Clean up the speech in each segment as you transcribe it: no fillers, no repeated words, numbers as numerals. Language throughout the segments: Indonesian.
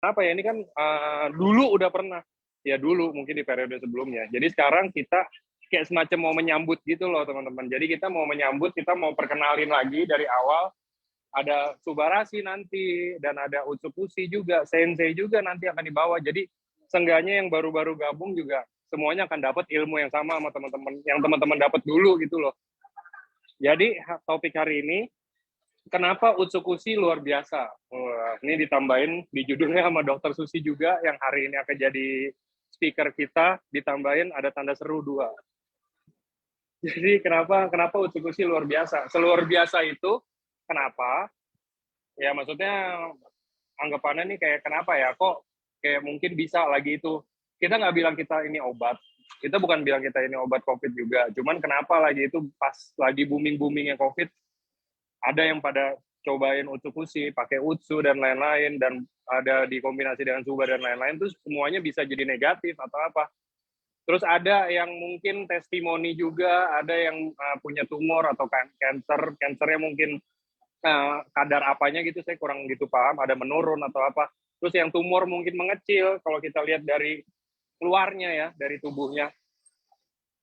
Apa ya, ini kan dulu udah pernah, ya dulu mungkin di periode sebelumnya. Jadi sekarang kita kayak semacam mau menyambut gitu loh teman-teman. Jadi kita mau menyambut, kita mau perkenalin lagi dari awal. Ada Subarashi nanti, dan ada Utsukushi juga, Sensei juga nanti akan dibawa. Jadi seenggaknya yang baru-baru gabung juga semuanya akan dapat ilmu yang sama sama teman-teman, yang teman-teman dapat dulu gitu loh. Jadi topik hari ini, kenapa Utsukushi luar biasa? Wah, ini ditambahin di judulnya sama Dokter Susi juga, yang hari ini akan jadi speaker kita, ditambahin ada tanda seru 2. Jadi kenapa Utsukushi luar biasa? Seluar biasa itu kenapa? Ya maksudnya anggapannya nih kayak kenapa ya kok kayak mungkin bisa lagi itu. Kita nggak bilang kita ini obat. Kita bukan bilang kita ini obat COVID juga. Cuman kenapa lagi itu pas lagi booming-boomingnya COVID, ada yang pada cobain Utsukushi, pakai Utsu dan lain-lain, dan ada dikombinasi dengan Suba dan lain-lain, terus semuanya bisa jadi negatif atau apa. Terus ada yang mungkin testimoni juga, ada yang punya tumor atau kansernya mungkin kadar apanya gitu saya kurang gitu paham, ada menurun atau apa. Terus yang tumor mungkin mengecil kalau kita lihat dari luarnya ya, dari tubuhnya.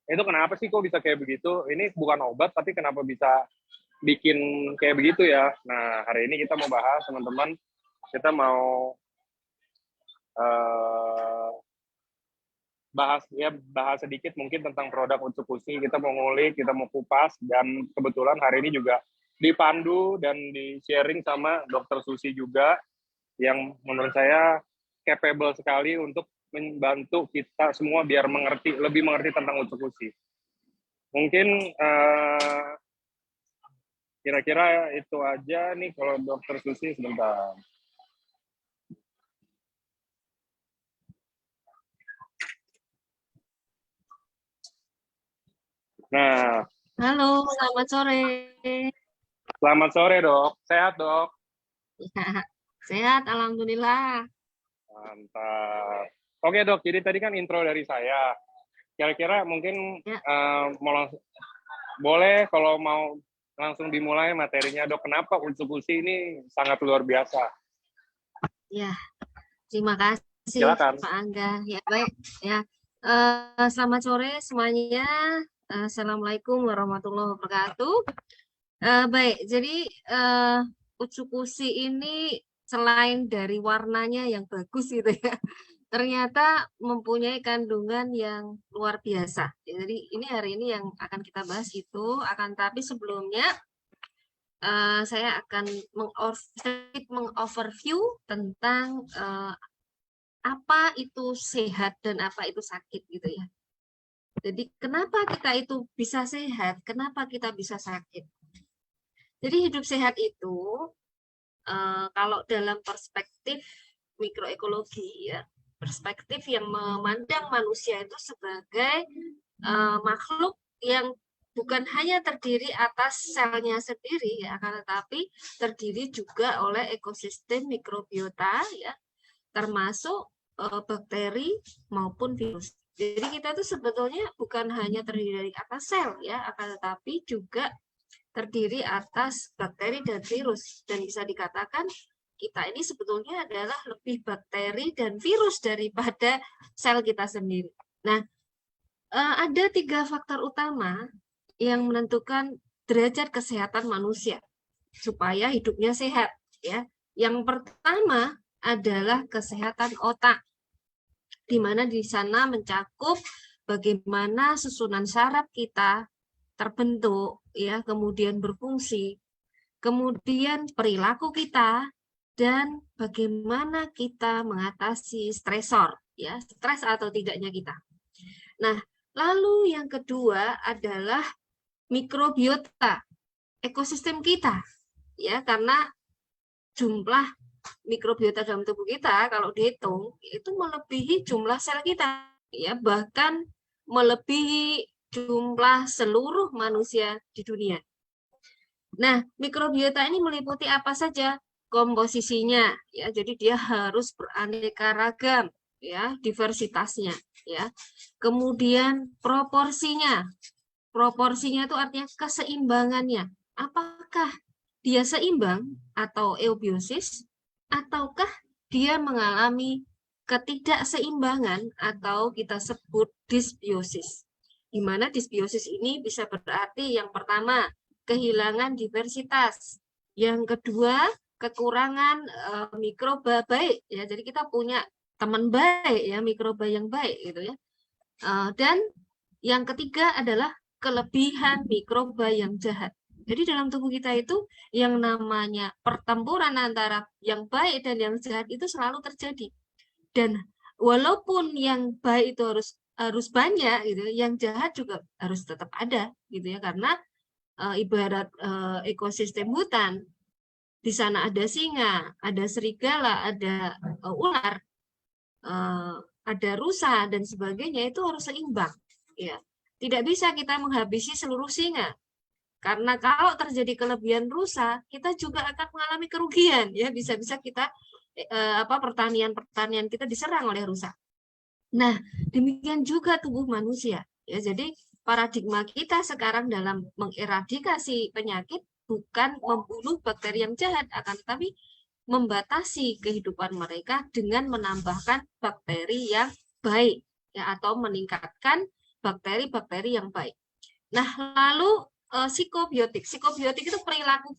Itu kenapa sih kok bisa kayak begitu? Ini bukan obat, tapi kenapa bisa bikin kayak begitu ya? Nah, hari ini kita mau bahas, teman-teman. Kita mau bahas sedikit mungkin tentang produk Utsukushi. Kita mau ngulik, kita mau kupas, dan kebetulan hari ini juga dipandu dan di-sharing sama Dokter Susi juga, yang menurut saya capable sekali untuk membantu kita semua biar lebih mengerti tentang Utsukushi. Mungkin kira-kira itu aja nih kalau Dokter Susi sebentar. Nah, halo, selamat sore. Selamat sore dok, sehat dok? Ya, sehat, alhamdulillah. Mantap. Oke dok, jadi tadi kan intro dari saya. Kira-kira mungkin Ya, boleh kalau mau langsung dimulai materinya dok. Kenapa Utsukushi ini sangat luar biasa? ya, terima kasih Silakan. Pak Angga. Ya baik, ya. Selamat sore semuanya. Assalamualaikum warahmatullahi wabarakatuh. Baik, jadi Utsukushi ini selain dari warnanya yang bagus gitu ya, ternyata mempunyai kandungan yang luar biasa. Jadi ini hari ini yang akan kita bahas itu, akan tapi sebelumnya saya akan mengoverview tentang apa itu sehat dan apa itu sakit gitu ya. Jadi kenapa kita itu bisa sehat, kenapa kita bisa sakit. Jadi hidup sehat itu kalau dalam perspektif mikroekologi ya, perspektif yang memandang manusia itu sebagai makhluk yang bukan hanya terdiri atas selnya sendiri ya, akan tetapi terdiri juga oleh ekosistem mikrobiota ya, termasuk bakteri maupun virus. Jadi kita itu sebetulnya bukan hanya terdiri dari atas sel ya, akan tetapi juga terdiri atas bakteri dan virus, dan bisa dikatakan kita ini sebetulnya adalah lebih bakteri dan virus daripada sel kita sendiri. Nah, ada 3 faktor utama yang menentukan derajat kesehatan manusia supaya hidupnya sehat ya. Yang pertama adalah kesehatan otak, di mana di sana mencakup bagaimana susunan saraf kita terbentuk ya, kemudian berfungsi, kemudian perilaku kita, dan bagaimana kita mengatasi stresor ya, stres atau tidaknya kita. Nah, lalu yang kedua adalah mikrobiota, ekosistem kita ya, karena jumlah mikrobiota dalam tubuh kita kalau dihitung itu melebihi jumlah sel kita ya, bahkan melebihi jumlah seluruh manusia di dunia. Nah, mikrobiota ini meliputi apa saja komposisinya ya. Jadi dia harus beraneka ragam ya, diversitasnya ya. Kemudian proporsinya. Proporsinya itu artinya keseimbangannya. Apakah dia seimbang atau eubiosis ataukah dia mengalami ketidakseimbangan atau kita sebut dysbiosis. Di mana dysbiosis ini bisa berarti yang pertama, kehilangan diversitas. Yang kedua, kekurangan mikroba baik ya. Jadi kita punya teman baik ya, mikroba yang baik gitu ya. Dan yang ketiga adalah kelebihan mikroba yang jahat. Jadi dalam tubuh kita itu yang namanya pertempuran antara yang baik dan yang jahat itu selalu terjadi. Dan walaupun yang baik itu harus banyak gitu, yang jahat juga harus tetap ada gitu ya, karena ibarat ekosistem hutan, di sana ada singa, ada serigala, ada ular, ada rusa dan sebagainya, itu harus seimbang ya. Tidak bisa kita menghabisi seluruh singa. Karena kalau terjadi kelebihan rusa, kita juga akan mengalami kerugian ya, bisa-bisa kita pertanian kita diserang oleh rusa. Nah, demikian juga tubuh manusia ya. Jadi paradigma kita sekarang dalam mengeradikasi penyakit bukan membunuh bakteri yang jahat, akan tetapi membatasi kehidupan mereka dengan menambahkan bakteri yang baik ya, atau meningkatkan bakteri-bakteri yang baik. Nah, lalu psikobiotik. Psikobiotik itu perilaku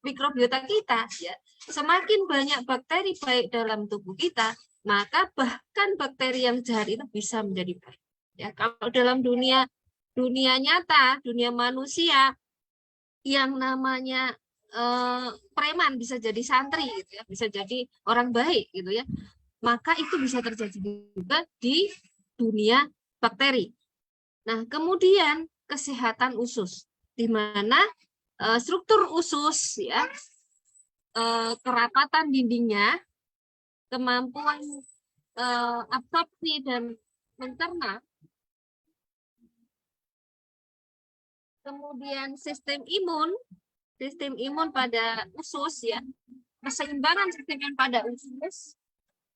mikrobiota kita ya. Semakin banyak bakteri baik dalam tubuh kita, maka bahkan bakteri yang jahat itu bisa menjadi baik. Ya, kalau dalam dunia nyata, dunia manusia, yang namanya preman bisa jadi santri gitu ya, bisa jadi orang baik gitu ya. Maka itu bisa terjadi juga di dunia bakteri. Nah, kemudian kesehatan usus, di mana struktur usus ya, kerapatan dindingnya, kemampuan absorpsi dan mencerna, kemudian sistem imun pada usus ya, keseimbangan sistem imun pada usus,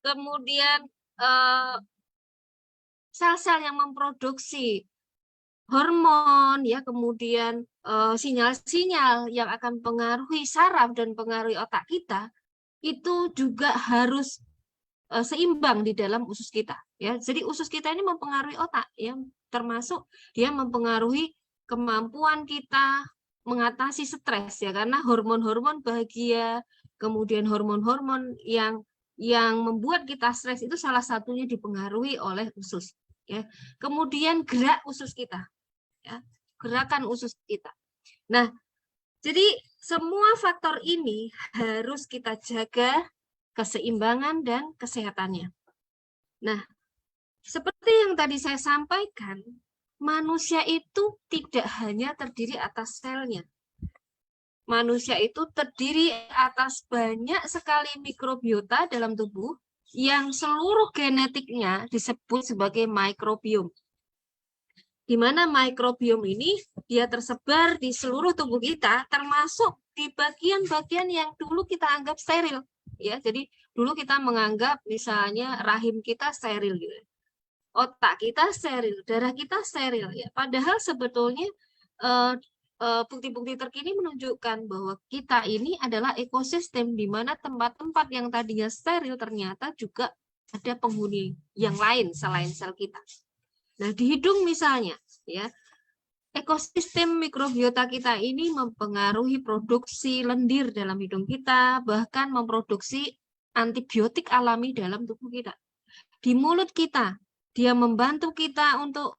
kemudian sel-sel yang memproduksi hormon ya, kemudian sinyal-sinyal yang akan mempengaruhi saraf dan mempengaruhi otak kita, itu juga harus seimbang di dalam usus kita ya. Jadi usus kita ini mempengaruhi otak ya, termasuk dia mempengaruhi kemampuan kita mengatasi stres ya, karena hormon-hormon bahagia, kemudian hormon-hormon yang membuat kita stres itu salah satunya dipengaruhi oleh usus ya. Kemudian gerak usus kita ya, gerakan usus kita. Nah, jadi semua faktor ini harus kita jaga keseimbangan dan kesehatannya. Nah, seperti yang tadi saya sampaikan, manusia itu tidak hanya terdiri atas selnya. Manusia itu terdiri atas banyak sekali mikrobiota dalam tubuh yang seluruh genetiknya disebut sebagai mikrobiom. Di mana mikrobiom ini dia tersebar di seluruh tubuh kita, termasuk di bagian-bagian yang dulu kita anggap steril ya. Jadi dulu kita menganggap misalnya rahim kita steril gitu, otak kita steril, darah kita steril ya. Padahal sebetulnya bukti-bukti terkini menunjukkan bahwa kita ini adalah ekosistem di mana tempat-tempat yang tadinya steril ternyata juga ada penghuni yang lain selain sel kita. Nah, di hidung misalnya, ya, ekosistem mikrobiota kita ini mempengaruhi produksi lendir dalam hidung kita, bahkan memproduksi antibiotik alami dalam tubuh kita. Di mulut kita, dia membantu kita untuk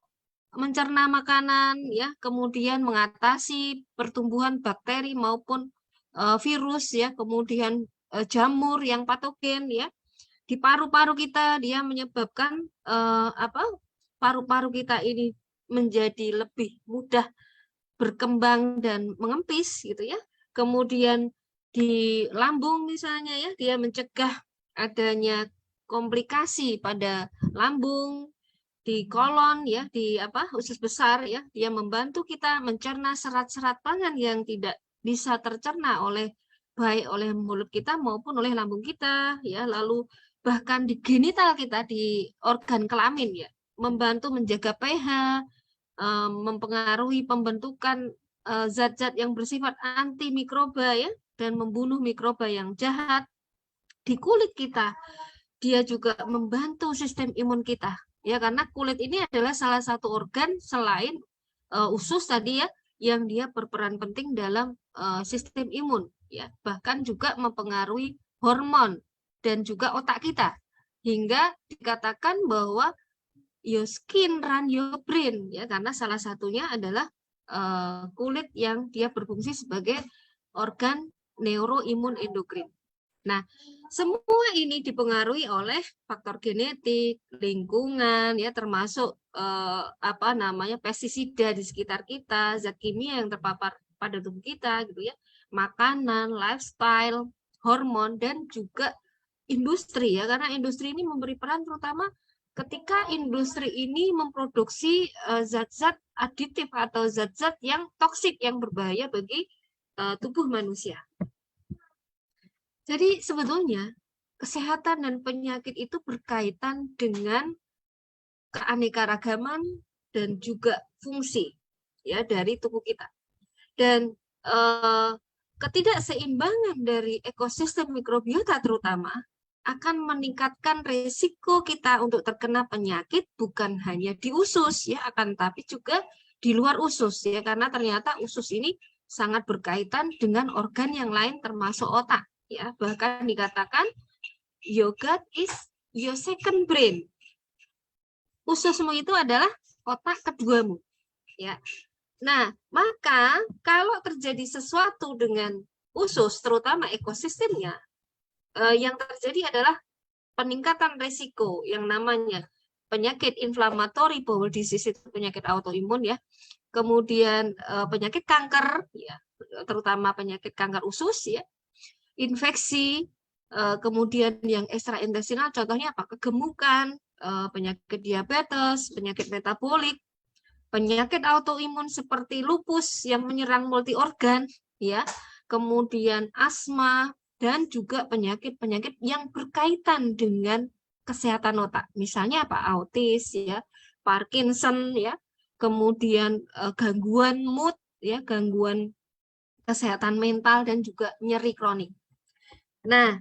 mencerna makanan, ya, kemudian mengatasi pertumbuhan bakteri maupun virus, ya, kemudian jamur yang patogen, ya. Di paru-paru kita, dia menyebabkan paru-paru kita ini menjadi lebih mudah berkembang dan mengempis gitu ya. Kemudian di lambung misalnya ya, dia mencegah adanya komplikasi pada lambung, di kolon ya, di usus besar ya, dia membantu kita mencerna serat-serat pangan yang tidak bisa tercerna baik oleh mulut kita maupun oleh lambung kita ya. Lalu bahkan di genital kita, di organ kelamin ya, membantu menjaga pH, mempengaruhi pembentukan zat-zat yang bersifat antimikroba ya, dan membunuh mikroba yang jahat. di kulit kita. Dia juga membantu sistem imun kita. Ya, karena kulit ini adalah salah satu organ selain usus tadi ya, yang dia berperan penting dalam sistem imun. Ya, bahkan juga mempengaruhi hormon dan juga otak kita. Hingga dikatakan bahwa your skin run your brain, ya, karena salah satunya adalah kulit yang dia berfungsi sebagai organ neuroimun endokrin. Nah, semua ini dipengaruhi oleh faktor genetik, lingkungan, ya, termasuk pestisida di sekitar kita, zat kimia yang terpapar pada tubuh kita, gitu ya, makanan, lifestyle, hormon, dan juga industri, ya, karena industri ini memberi peran terutama ketika industri ini memproduksi zat-zat aditif atau zat-zat yang toksik yang berbahaya bagi tubuh manusia. Jadi sebetulnya kesehatan dan penyakit itu berkaitan dengan keanekaragaman dan juga fungsi, ya, dari tubuh kita. Dan ketidakseimbangan dari ekosistem mikrobiota terutama akan meningkatkan risiko kita untuk terkena penyakit bukan hanya di usus, ya, akan tapi juga di luar usus, ya, karena ternyata usus ini sangat berkaitan dengan organ yang lain termasuk otak, ya. Bahkan dikatakan your gut is your second brain. Ususmu itu adalah otak keduamu, ya. Nah, maka kalau terjadi sesuatu dengan usus, terutama ekosistemnya, yang terjadi adalah peningkatan risiko yang namanya penyakit inflammatory bowel disease, itu penyakit autoimun, ya. Kemudian penyakit kanker, ya, terutama penyakit kanker usus, ya. Infeksi, kemudian yang ekstraintestinal, contohnya apa? Kegemukan, penyakit diabetes, penyakit metabolik, penyakit autoimun seperti lupus yang menyerang multi organ, ya. Kemudian asma, dan juga penyakit-penyakit yang berkaitan dengan kesehatan otak. Misalnya apa? Autis, ya, Parkinson, ya. Kemudian gangguan mood, ya, gangguan kesehatan mental, dan juga nyeri kronik. Nah,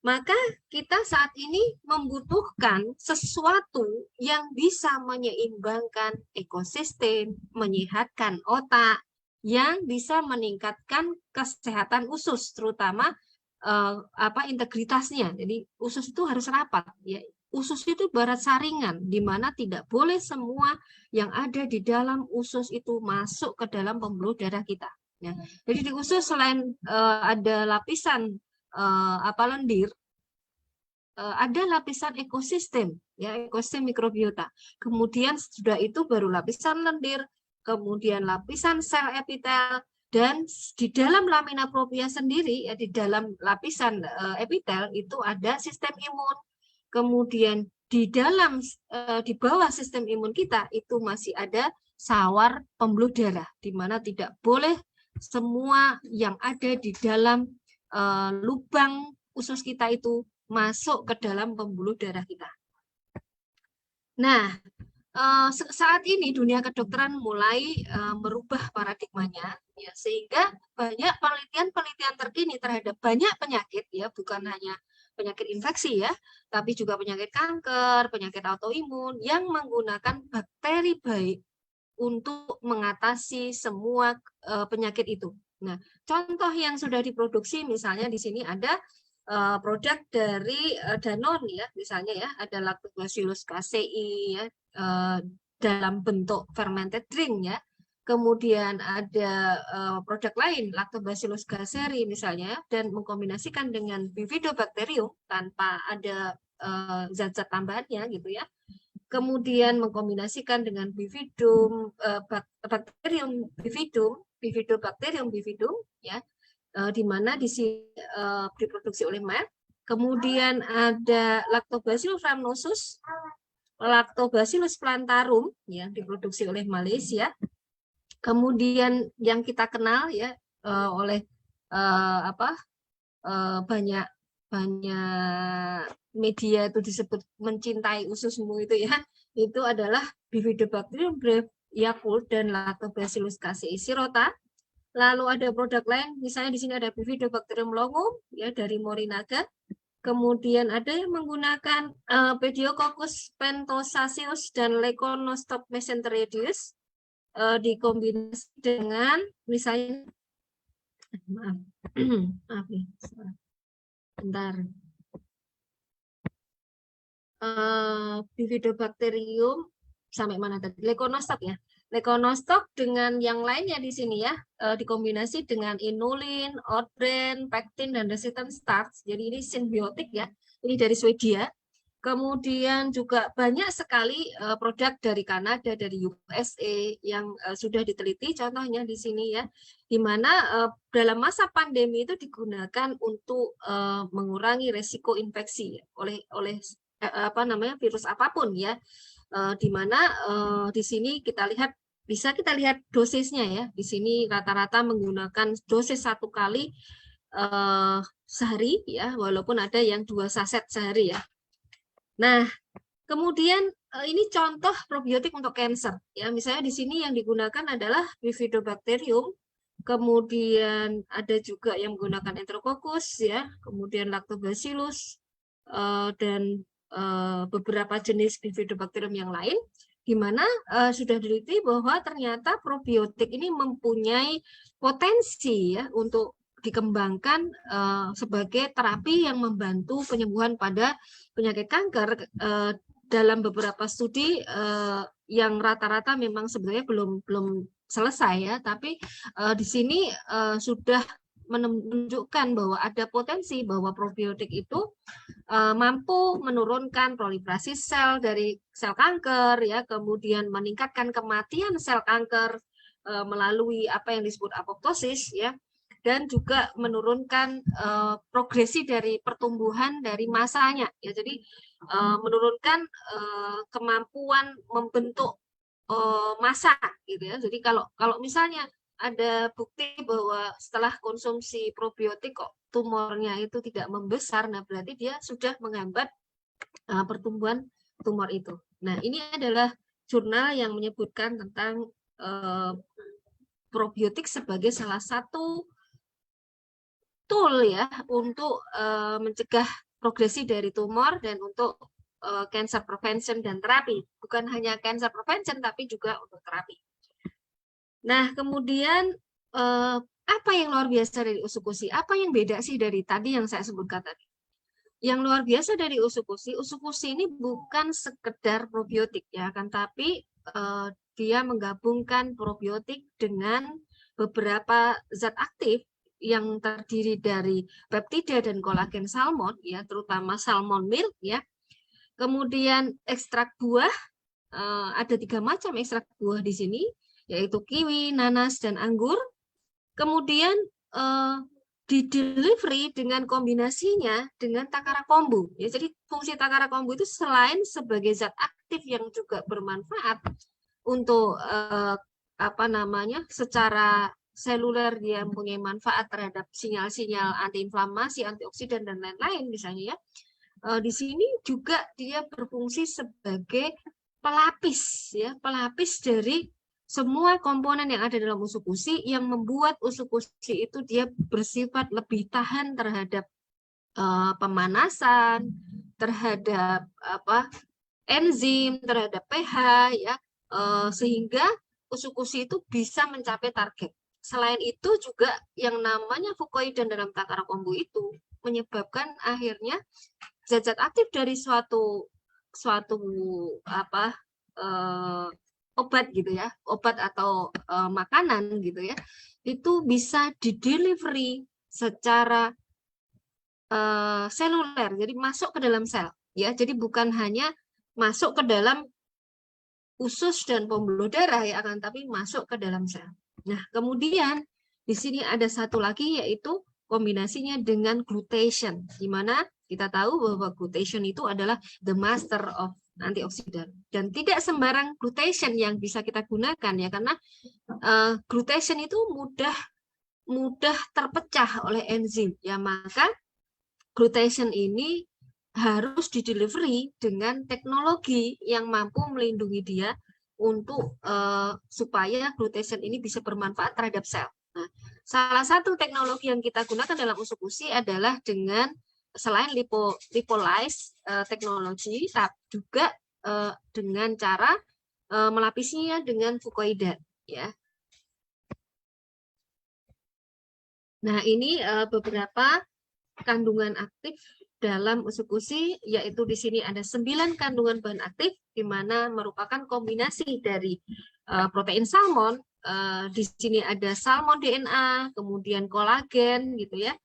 maka kita saat ini membutuhkan sesuatu yang bisa menyeimbangkan ekosistem, menyehatkan otak, yang bisa meningkatkan kesehatan usus, terutama integritasnya. Jadi usus itu harus rapat, ya. Usus itu ibarat saringan, di mana tidak boleh semua yang ada di dalam usus itu masuk ke dalam pembuluh darah kita. Ya. Jadi di usus selain ada lapisan lendir, ada lapisan ekosistem, ya, ekosistem mikrobiota. Kemudian sudah itu baru lapisan lendir, kemudian lapisan sel epitel, dan di dalam lamina propria sendiri, ya, di dalam lapisan epitel itu ada sistem imun. Kemudian di dalam di bawah sistem imun kita itu masih ada sawar pembuluh darah, di mana tidak boleh semua yang ada di dalam lubang usus kita itu masuk ke dalam pembuluh darah kita. Nah, saat ini dunia kedokteran mulai merubah paradigmanya, ya, sehingga banyak penelitian terkini terhadap banyak penyakit, ya, bukan hanya penyakit infeksi, ya, tapi juga penyakit kanker, penyakit autoimun yang menggunakan bakteri baik untuk mengatasi semua penyakit itu. Nah, contoh yang sudah diproduksi misalnya di sini ada produk dari Danone, ya, misalnya, ya, ada Lactobacillus casei, ya, dalam bentuk fermented drink, ya. Kemudian ada produk lain Lactobacillus gasseri misalnya, dan mengkombinasikan dengan Bifidobacterium tanpa ada zat-zat tambahannya, gitu, ya. Kemudian mengkombinasikan dengan Bifidum Bacterium bifidum, Bifidobacterium bifidum, ya, di mana di sini diproduksi oleh Merck. Kemudian ada Lactobacillus rhamnosus, Lactobacillus plantarum, ya, diproduksi oleh Malaysia. Kemudian yang kita kenal, ya, oleh banyak media itu disebut mencintai ususmu itu, ya, itu adalah Bifidobacterium breve Yakult dan Lactobacillus casei shirota. Lalu ada produk lain, misalnya di sini ada Bifidobacterium longum, ya, dari Morinaga. Kemudian ada yang menggunakan Pediococcus pentosaceus dan Leuconostoc mesenteridius dikombinasi dengan misalnya maaf maaf nih bentar Bifidobacterium sampai mana tadi Leuconostoc ya. Leuconostoc dengan yang lainnya di sini ya dikombinasi dengan inulin, outbrain, pektin dan resistant starch. Jadi ini simbiotik ya. Ini dari Swedia. Kemudian juga banyak sekali produk dari Kanada, dari USA yang sudah diteliti. Contohnya di sini ya, di mana dalam masa pandemi itu digunakan untuk mengurangi resiko infeksi oleh apa namanya virus apapun ya. Di mana di sini kita lihat bisa kita lihat dosisnya ya. Di sini rata-rata menggunakan dosis 1 kali sehari ya, walaupun ada yang 2 saset sehari ya. Nah, kemudian ini contoh probiotik untuk cancer ya. Misalnya di sini yang digunakan adalah Bifidobacterium, kemudian ada juga yang menggunakan Enterococcus ya, kemudian Lactobacillus dan beberapa jenis Bifidobacterium yang lain, di mana sudah diteliti bahwa ternyata probiotik ini mempunyai potensi ya untuk dikembangkan sebagai terapi yang membantu penyembuhan pada penyakit kanker dalam beberapa studi yang rata-rata memang sebenarnya belum selesai ya, tapi di sini sudah menunjukkan bahwa ada potensi bahwa probiotik itu mampu menurunkan proliferasi sel dari sel kanker ya, kemudian meningkatkan kematian sel kanker melalui apa yang disebut apoptosis ya, dan juga menurunkan progresi dari pertumbuhan dari masanya ya. Jadi menurunkan kemampuan membentuk massa gitu ya. Jadi kalau misalnya ada bukti bahwa setelah konsumsi probiotik kok tumornya itu tidak membesar, nah berarti dia sudah menghambat pertumbuhan tumor itu. Nah, ini adalah jurnal yang menyebutkan tentang probiotik sebagai salah satu tool ya untuk mencegah progresi dari tumor dan untuk cancer prevention dan terapi. Bukan hanya cancer prevention tapi juga untuk terapi. Nah, kemudian apa yang luar biasa dari usukusi? Apa yang beda sih dari tadi yang saya sebutkan tadi? Yang luar biasa dari usukusi ini bukan sekedar probiotik ya, kan, tapi dia menggabungkan probiotik dengan beberapa zat aktif yang terdiri dari peptida dan kolagen salmon ya, terutama salmon milk ya. Kemudian ekstrak buah, ada 3 macam ekstrak buah di sini, yaitu kiwi, nanas, dan anggur. Kemudian di-delivery dengan kombinasinya dengan takara kombu. Ya, jadi fungsi takara kombu itu selain sebagai zat aktif yang juga bermanfaat untuk apa namanya secara seluler, dia mempunyai manfaat terhadap sinyal-sinyal antiinflamasi, antioksidan, dan lain-lain misalnya ya. Di sini juga dia berfungsi sebagai pelapis ya, pelapis dari semua komponen yang ada dalam usukusi yang membuat usukusi itu dia bersifat lebih tahan terhadap pemanasan, terhadap enzim, terhadap pH ya, sehingga usukusi itu bisa mencapai target. Selain itu juga yang namanya fukoidan dalam takara kombu itu menyebabkan akhirnya zat-zat aktif dari suatu obat gitu ya, obat atau makanan gitu ya, itu bisa di-delivery secara seluler, jadi masuk ke dalam sel ya, jadi bukan hanya masuk ke dalam usus dan pembuluh darah ya, akan tapi masuk ke dalam sel. Nah, kemudian di sini ada satu lagi yaitu kombinasinya dengan glutation, di mana kita tahu bahwa glutation itu adalah the master of antioksidan, dan tidak sembarang glutation yang bisa kita gunakan ya, karena glutation itu mudah terpecah oleh enzim ya, maka glutation ini harus di-delivery dengan teknologi yang mampu melindungi dia untuk supaya glutation ini bisa bermanfaat terhadap sel. Nah, salah satu teknologi yang kita gunakan dalam usukusi adalah dengan selain lipolyze teknologi, tapi juga dengan cara melapisinya dengan fucoidan, ya. Nah, ini beberapa kandungan aktif dalam usukusi, yaitu di sini ada 9 kandungan bahan aktif, di mana merupakan kombinasi dari protein salmon. Di sini ada salmon DNA, kemudian kolagen, gitu ya,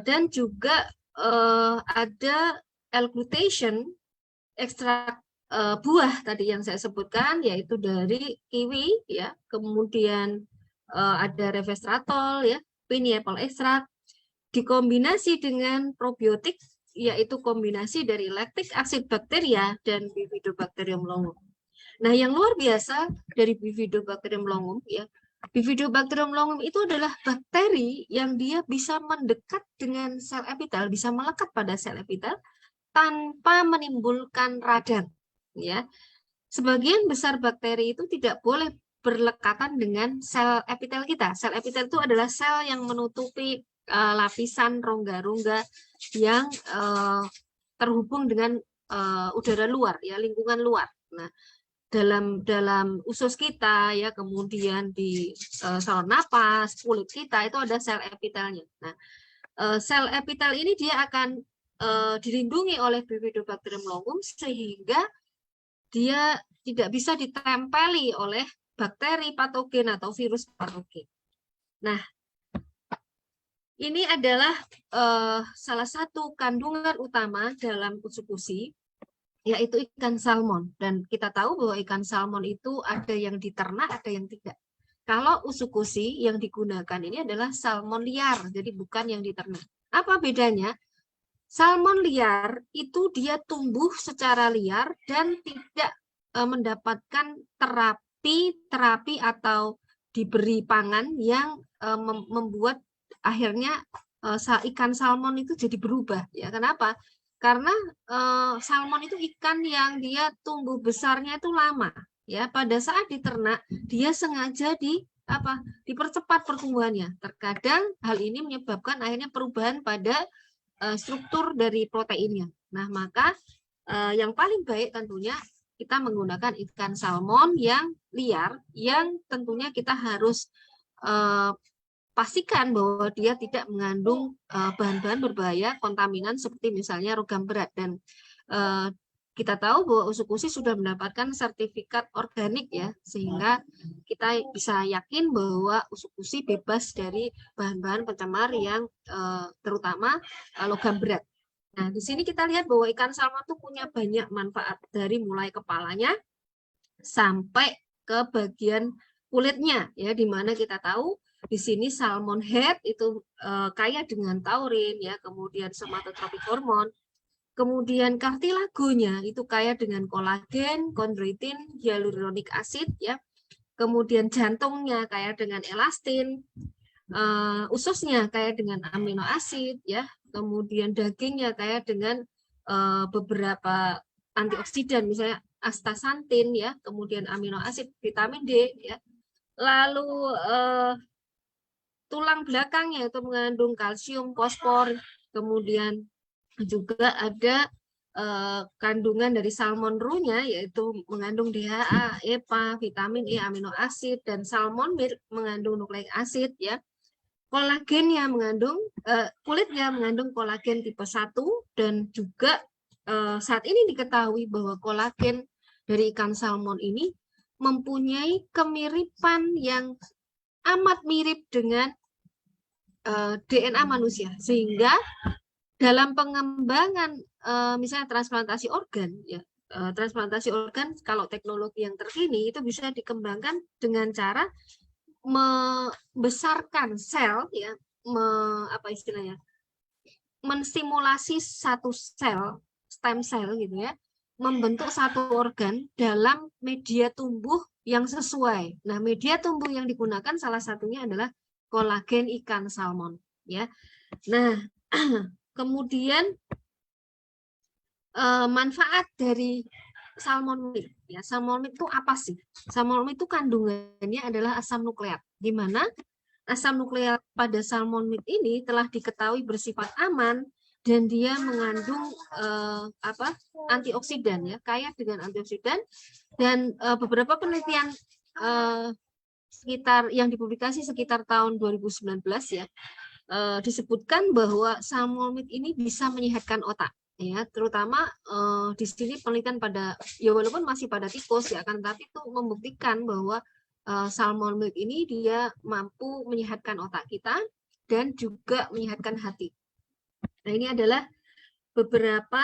dan juga ada L-glutation, ekstrak buah tadi yang saya sebutkan, yaitu dari kiwi, ya, kemudian ada resveratrol, ya, pineapple extract, dikombinasi dengan probiotik, yaitu kombinasi dari lactic acid bacteria dan Bifidobacterium longum. Nah, yang luar biasa dari Bifidobacterium longum, ya, Bifidobacterium longum itu adalah bakteri yang dia bisa mendekat dengan sel epitel, bisa melekat pada sel epitel tanpa menimbulkan radang, ya. Sebagian besar bakteri itu tidak boleh berlekatan dengan sel epitel kita. Sel epitel itu adalah sel yang menutupi lapisan rongga-rongga yang terhubung dengan udara luar, ya, lingkungan luar. Nah, dalam usus kita, ya, kemudian di saluran napas, kulit kita itu ada sel epitelnya. Nah, sel epitel ini dia akan dilindungi oleh Bifidobacterium longum sehingga dia tidak bisa ditempeli oleh bakteri patogen atau virus patogen. Nah, ini adalah salah satu kandungan utama dalam usukusi, yaitu ikan salmon. Dan kita tahu bahwa ikan salmon itu ada yang diternak, ada yang tidak. Kalau usukusi yang digunakan ini adalah salmon liar, jadi bukan yang diternak. Apa bedanya? Salmon liar itu dia tumbuh secara liar dan tidak mendapatkan terapi atau diberi pangan yang membuat akhirnya ikan salmon itu jadi berubah, ya. Kenapa? Karena salmon itu ikan yang dia tumbuh besarnya itu lama, ya. Pada saat diternak dia sengaja dipercepat pertumbuhannya. Terkadang hal ini menyebabkan akhirnya perubahan pada struktur dari proteinnya. Nah, maka yang paling baik tentunya kita menggunakan ikan salmon yang liar, yang tentunya kita harus pastikan bahwa dia tidak mengandung bahan-bahan berbahaya, kontaminan seperti misalnya logam berat. Dan kita tahu bahwa usukusi sudah mendapatkan sertifikat organik, ya, sehingga kita bisa yakin bahwa usukusi bebas dari bahan-bahan pencemar yang terutama logam berat. Nah, di sini kita lihat bahwa ikan salmon itu punya banyak manfaat, dari mulai kepalanya sampai ke bagian kulitnya, ya, di mana kita tahu di sini salmon head itu kaya dengan taurin, ya, kemudian somatotropik hormon. Kemudian kartilagonya itu kaya dengan kolagen, kondroitin, hyaluronic acid, ya. Kemudian jantungnya kaya dengan elastin, ususnya kaya dengan amino acid, ya. Kemudian dagingnya kaya dengan beberapa antioksidan, misalnya astaxanthin, ya. Kemudian amino acid, vitamin D, ya. Lalu tulang belakangnya itu mengandung kalsium, fosfor, kemudian juga ada kandungan dari salmon roe-nya, yaitu mengandung DHA, EPA, vitamin E, amino asid, dan salmon meat mengandung nukleik asid, ya. Kolagennya mengandung, kulitnya mengandung kolagen tipe 1, dan juga saat ini diketahui bahwa kolagen dari ikan salmon ini mempunyai kemiripan yang amat mirip dengan DNA manusia, sehingga dalam pengembangan misalnya transplantasi organ, ya, transplantasi organ kalau teknologi yang terkini itu bisa dikembangkan dengan cara membesarkan sel, ya, menstimulasi satu sel, stem cell, gitu ya, membentuk satu organ dalam media tumbuh yang sesuai. Nah, media tumbuh yang digunakan salah satunya adalah kolagen ikan salmon, ya. Nah, kemudian manfaat dari salmon meat, ya. Salmon meat itu apa sih? Salmon meat itu kandungannya adalah asam nukleat, di mana asam nukleat pada salmon meat ini telah diketahui bersifat aman dan dia mengandung antioksidan ya, kaya dengan antioksidan, dan beberapa penelitian sekitar yang dipublikasi sekitar tahun 2019 ya, disebutkan bahwa salmon meat ini bisa menyehatkan otak ya, terutama di sini penelitian pada, ya walaupun masih pada tikus ya, akan tetapi itu membuktikan bahwa salmon meat ini dia mampu menyehatkan otak kita dan juga menyehatkan hati. Nah, ini adalah beberapa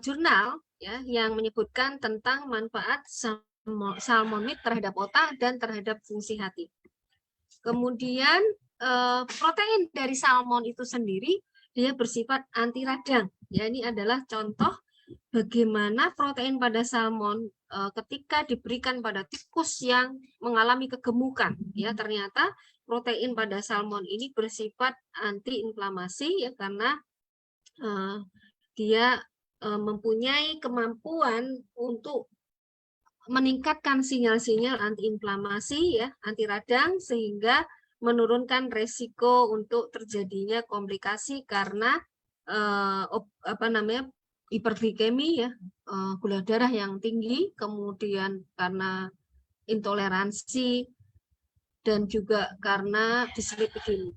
jurnal ya yang menyebutkan tentang manfaat salmon meat terhadap otak dan terhadap fungsi hati. Kemudian protein dari salmon itu sendiri dia bersifat anti radang. Ya, ini adalah contoh bagaimana protein pada salmon ketika diberikan pada tikus yang mengalami kegemukan. Ya, ternyata protein pada salmon ini bersifat anti-inflamasi ya, karena dia mempunyai kemampuan untuk meningkatkan sinyal-sinyal anti-inflamasi ya, anti radang, sehingga menurunkan resiko untuk terjadinya komplikasi karena hiperglikemi ya, gula darah yang tinggi, kemudian karena intoleransi, dan juga karena dislipidemi.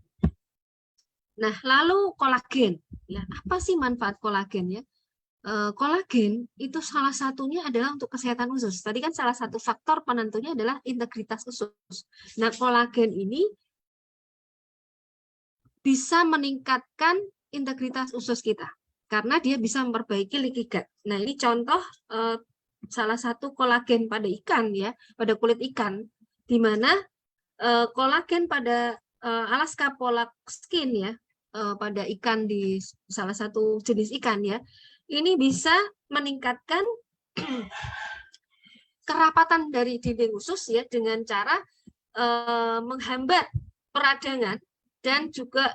Nah, lalu kolagen ya, apa sih manfaat kolagen ya? Kolagen itu salah satunya adalah untuk kesehatan usus. Tadi kan salah satu faktor penentunya adalah integritas usus. Nah, kolagen ini bisa meningkatkan integritas usus kita karena dia bisa memperbaiki leaky gut. Nah, ini contoh salah satu kolagen pada ikan ya, pada kulit ikan, di mana kolagen pada Alaska pollock skin ya, pada ikan di salah satu jenis ikan ya, ini bisa meningkatkan kerapatan dari dinding usus ya, dengan cara menghambat peradangan dan juga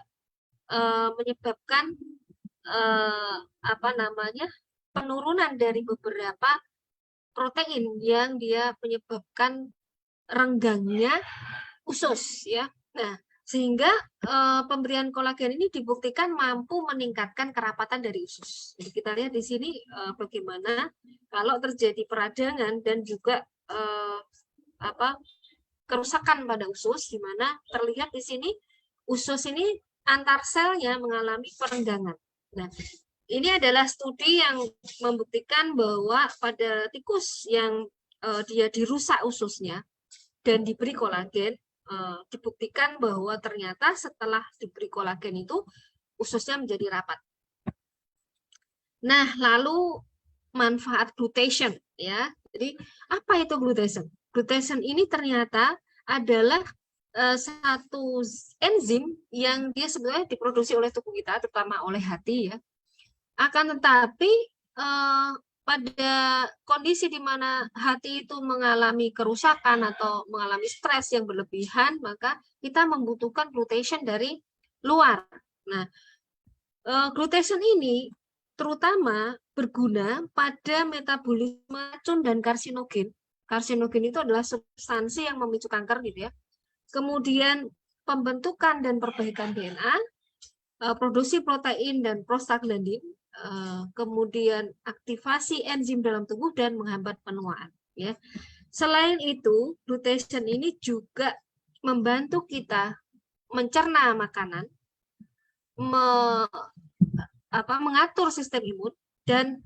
menyebabkan penurunan dari beberapa protein yang dia menyebabkan renggangnya usus ya. Nah, sehingga pemberian kolagen ini dibuktikan mampu meningkatkan kerapatan dari usus. Jadi kita lihat di sini bagaimana kalau terjadi peradangan dan juga kerusakan pada usus, di mana terlihat di sini usus ini antar selnya mengalami perenggangan. Nah, ini adalah studi yang membuktikan bahwa pada tikus yang dia dirusak ususnya dan diberi kolagen, dibuktikan bahwa ternyata setelah diberi kolagen itu ususnya menjadi rapat. Nah, lalu manfaat glutation ya. Jadi apa itu glutation? Glutation ini ternyata adalah satu enzim yang dia sebenarnya diproduksi oleh tubuh kita, terutama oleh hati ya. Akan tetapi pada kondisi di mana hati itu mengalami kerusakan atau mengalami stres yang berlebihan, maka kita membutuhkan glutation dari luar. Nah, glutation ini terutama berguna pada metabolisme racun dan karsinogen. Karsinogen itu adalah substansi yang memicu kanker gitu ya. Kemudian pembentukan dan perbaikan DNA, produksi protein dan prostaglandin, kemudian aktivasi enzim dalam tubuh dan menghambat penuaan ya. Selain itu, glutation ini juga membantu kita mencerna makanan, mengatur sistem imun dan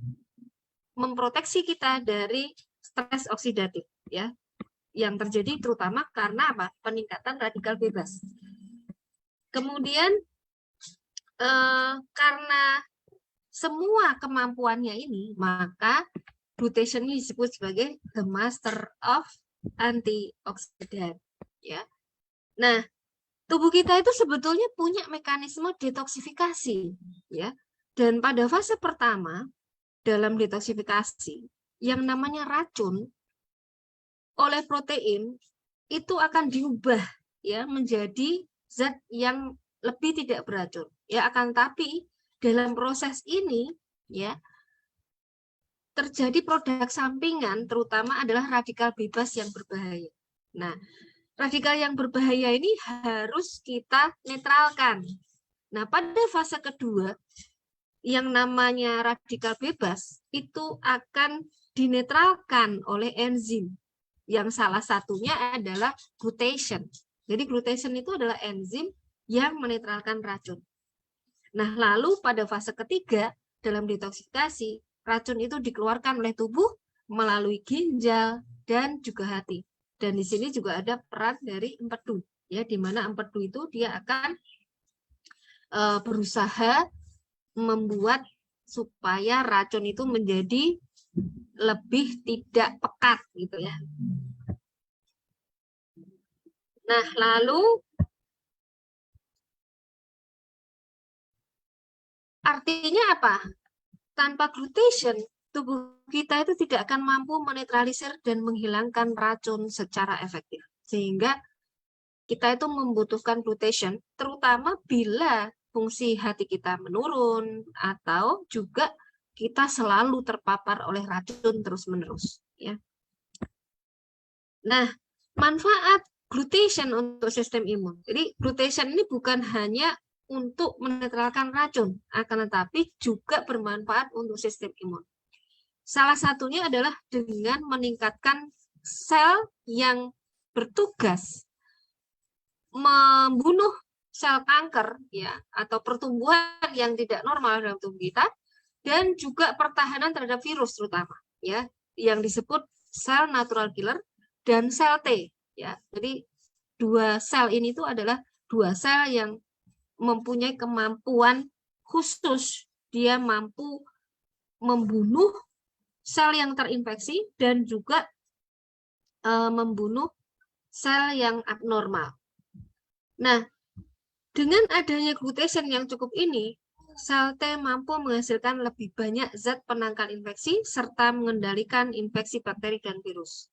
memproteksi kita dari stres oksidatif ya, yang terjadi terutama karena peningkatan radikal bebas. Kemudian karena semua kemampuannya ini, maka glutation ini disebut sebagai the master of antioksidan ya. Nah, tubuh kita itu sebetulnya punya mekanisme detoksifikasi ya. Dan pada fase pertama dalam detoksifikasi, yang namanya racun oleh protein itu akan diubah ya menjadi zat yang lebih tidak beracun. Ya, akan tapi dalam proses ini ya terjadi produk sampingan, terutama adalah radikal bebas yang berbahaya. Nah, radikal yang berbahaya ini harus kita netralkan. Nah, pada fase kedua, yang namanya radikal bebas itu akan dinetralkan oleh enzim, yang salah satunya adalah glutation. Jadi glutation itu adalah enzim yang menetralkan racun. Nah, lalu pada fase ketiga, dalam detoksikasi, racun itu dikeluarkan oleh tubuh melalui ginjal dan juga hati. Dan di sini juga ada peran dari empedu, ya, di mana empedu itu dia akan berusaha membuat supaya racun itu menjadi lebih tidak pekat gitu ya. Nah, lalu artinya apa? Tanpa glutation, tubuh kita itu tidak akan mampu menetralisir dan menghilangkan racun secara efektif. Sehingga kita itu membutuhkan glutation, terutama bila fungsi hati kita menurun atau juga kita selalu terpapar oleh racun terus-menerus. Ya. Nah, manfaat glutation untuk sistem imun. Jadi glutation ini bukan hanya untuk menetralkan racun, akan tetapi juga bermanfaat untuk sistem imun. Salah satunya adalah dengan meningkatkan sel yang bertugas membunuh sel kanker ya atau pertumbuhan yang tidak normal dalam tubuh kita, dan juga pertahanan terhadap virus terutama ya, yang disebut sel natural killer dan sel T ya. Jadi dua sel ini itu adalah dua sel yang mempunyai kemampuan khusus, dia mampu membunuh sel yang terinfeksi dan juga membunuh sel yang abnormal. Nah, dengan adanya glutation yang cukup ini, sel T mampu menghasilkan lebih banyak zat penangkal infeksi serta mengendalikan infeksi bakteri dan virus.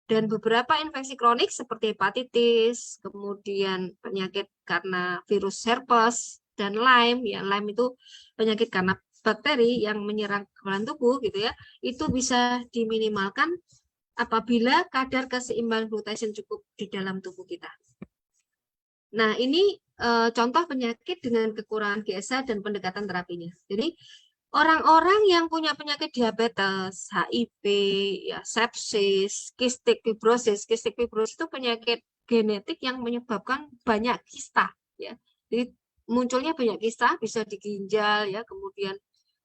Dan beberapa infeksi kronik seperti hepatitis, kemudian penyakit karena virus herpes dan Lyme, ya Lyme itu penyakit karena bakteri yang menyerang kekebalan tubuh gitu ya, itu bisa diminimalkan apabila kadar keseimbangan glutation cukup di dalam tubuh kita. Nah, ini contoh penyakit dengan kekurangan GSH dan pendekatan terapinya. Jadi orang-orang yang punya penyakit diabetes, HIV, ya, sepsis, kistik fibrosis. Kistik fibrosis itu penyakit genetik yang menyebabkan banyak kista. Ya. Jadi munculnya banyak kista, bisa di ginjal, ya, kemudian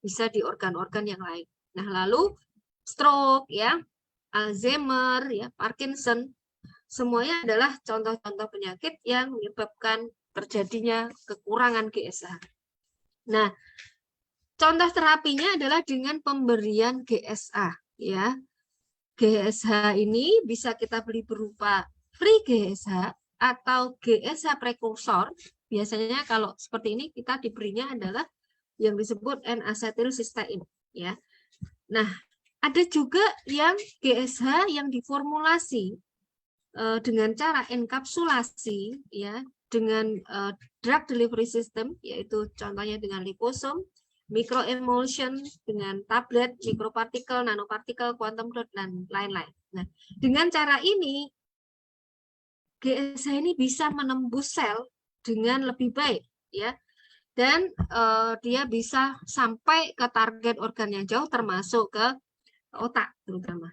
bisa di organ-organ yang lain. Nah, lalu stroke, ya, Alzheimer, ya, Parkinson, semuanya adalah contoh-contoh penyakit yang menyebabkan terjadinya kekurangan GSH. Nah, contoh terapinya adalah dengan pemberian GSA, ya. GSH ini bisa kita beli berupa free GSH atau GSH prekursor. Biasanya kalau seperti ini kita diberinya adalah yang disebut N-asetilsistein, ya. Nah, ada juga yang GSH yang diformulasi dengan cara enkapsulasi, ya, dengan drug delivery system, yaitu contohnya dengan liposom, microemulsion, dengan tablet, mikropartikel, nanopartikel, quantum dot, dan lain-lain. Nah, dengan cara ini, GSH ini bisa menembus sel dengan lebih baik, ya, dan dia bisa sampai ke target organ yang jauh, termasuk ke otak terutama.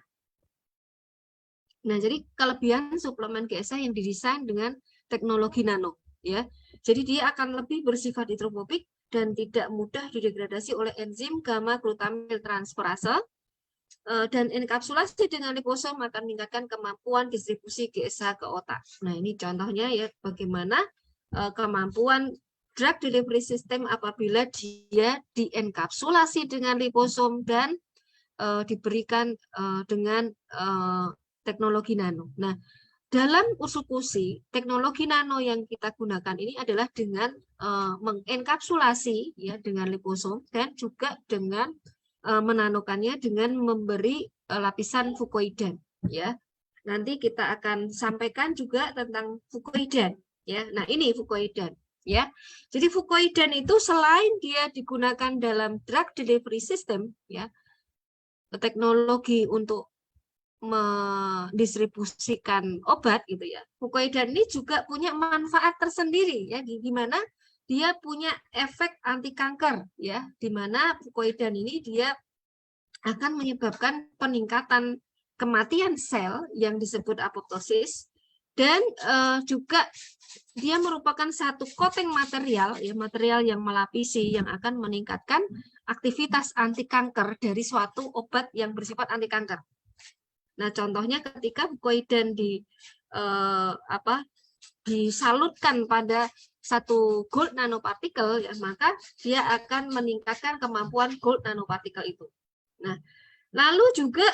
Nah, jadi kelebihan suplemen GSH yang didesain dengan teknologi nano, ya. Jadi dia akan lebih bersifat hidrofobik dan tidak mudah didegradasi oleh enzim gamma glutamil transferase, dan enkapsulasi dengan liposom akan meningkatkan kemampuan distribusi GSH ke otak. Nah, ini contohnya ya bagaimana kemampuan drug delivery system apabila dia dienkapsulasi dengan liposom dan diberikan dengan teknologi nano. Nah, dalam usukusi, teknologi nano yang kita gunakan ini adalah dengan mengenkapsulasi ya dengan liposom dan juga dengan menanokannya dengan memberi lapisan fukoidan, ya. Nanti kita akan sampaikan juga tentang fukoidan, ya. Nah, ini fukoidan, ya. Jadi fukoidan itu selain dia digunakan dalam drug delivery system, ya, teknologi untuk mendistribusikan obat gitu ya. Fukoidan ini juga punya manfaat tersendiri ya, gimana dia punya efek anti kanker ya, di mana fucoidan ini dia akan menyebabkan peningkatan kematian sel yang disebut apoptosis, dan juga dia merupakan satu coating material ya, material yang melapisi yang akan meningkatkan aktivitas anti kanker dari suatu obat yang bersifat anti kanker. Nah, contohnya ketika fucoidan disalutkan pada satu gold nanopartikel ya, maka dia akan meningkatkan kemampuan gold nanopartikel itu. Nah, lalu juga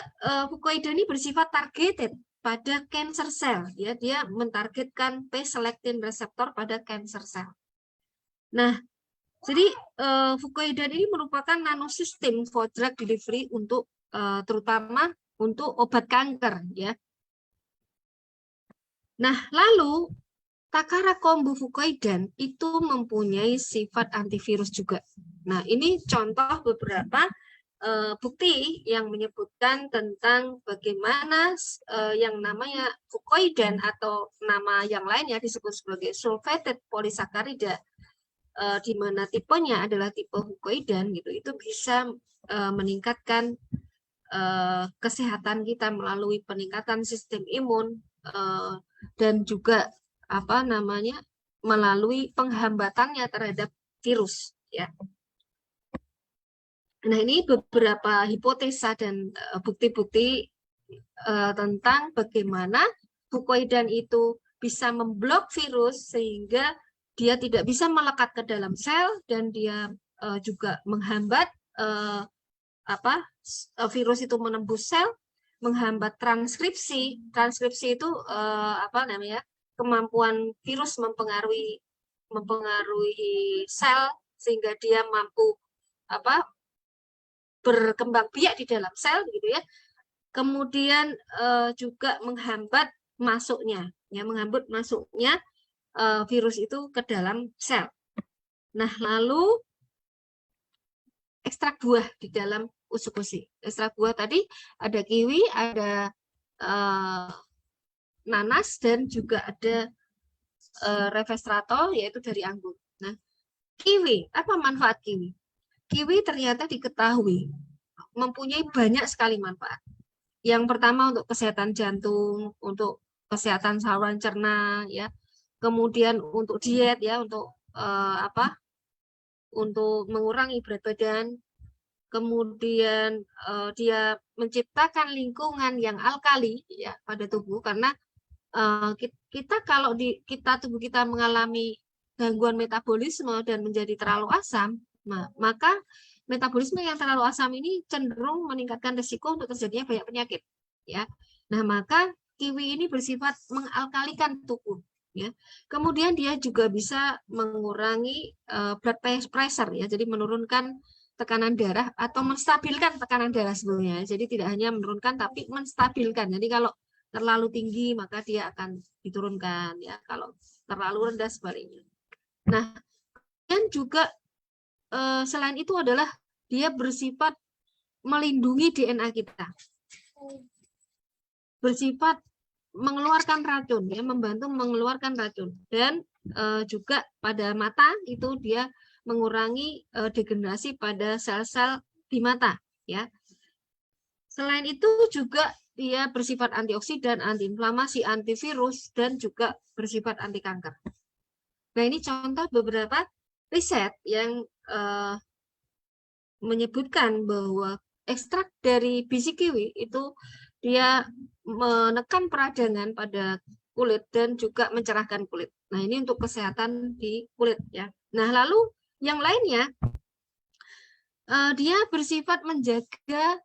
fucoidan ini bersifat targeted pada cancer cell ya, dia mentargetkan P-selectin reseptor pada cancer cell. Nah, jadi fucoidan ini merupakan nanosistem for drug delivery untuk terutama untuk obat kanker ya. Nah, lalu Takara kombu fucoidan itu mempunyai sifat antivirus juga. Nah, ini contoh beberapa bukti yang menyebutkan tentang bagaimana yang namanya fucoidan atau nama yang lainnya disebut sebagai sulfated polysaccharida, di mana tipenya adalah tipe fucoidan gitu, itu bisa meningkatkan kesehatan kita melalui peningkatan sistem imun dan juga melalui penghambatannya terhadap virus ya. Nah, ini beberapa hipotesa dan bukti-bukti tentang bagaimana fucoidan itu bisa memblok virus sehingga dia tidak bisa melekat ke dalam sel, dan dia juga menghambat virus itu menembus sel, menghambat transkripsi. Transkripsi itu kemampuan virus mempengaruhi sel sehingga dia mampu berkembang biak di dalam sel gitu ya. Kemudian juga menghambat masuknya virus itu ke dalam sel. Nah, lalu ekstrak buah di dalam usukusi. Ekstrak buah tadi ada kiwi, ada nanas, dan juga ada resveratrol yaitu dari anggur. Nah, kiwi, apa manfaat kiwi? Kiwi ternyata diketahui mempunyai banyak sekali manfaat. Yang pertama untuk kesehatan jantung, untuk kesehatan saluran cerna, ya. Kemudian untuk diet, ya, untuk untuk mengurangi berat badan. Kemudian dia menciptakan lingkungan yang alkali, ya, pada tubuh, karena kita kalau tubuh kita mengalami gangguan metabolisme dan menjadi terlalu asam, maka metabolisme yang terlalu asam ini cenderung meningkatkan risiko untuk terjadinya banyak penyakit ya. Nah, maka kiwi ini bersifat mengalkalikan tubuh ya. Kemudian dia juga bisa mengurangi blood pressure ya, jadi menurunkan tekanan darah atau menstabilkan tekanan darah sebenarnya. Jadi tidak hanya menurunkan tapi menstabilkan. Jadi kalau terlalu tinggi maka dia akan diturunkan ya, kalau terlalu rendah sebaliknya. Nah, dan juga selain itu adalah dia bersifat melindungi DNA kita, bersifat mengeluarkan racun ya, membantu mengeluarkan racun, dan juga pada mata itu dia mengurangi degenerasi pada sel-sel di mata ya. Selain itu juga dia bersifat antioksidan, antiinflamasi, antivirus, dan juga bersifat anti kanker. Nah, ini contoh beberapa riset yang menyebutkan bahwa ekstrak dari biji kiwi itu dia menekan peradangan pada kulit dan juga mencerahkan kulit. Nah, ini untuk kesehatan di kulit ya. Nah, lalu yang lainnya dia bersifat menjaga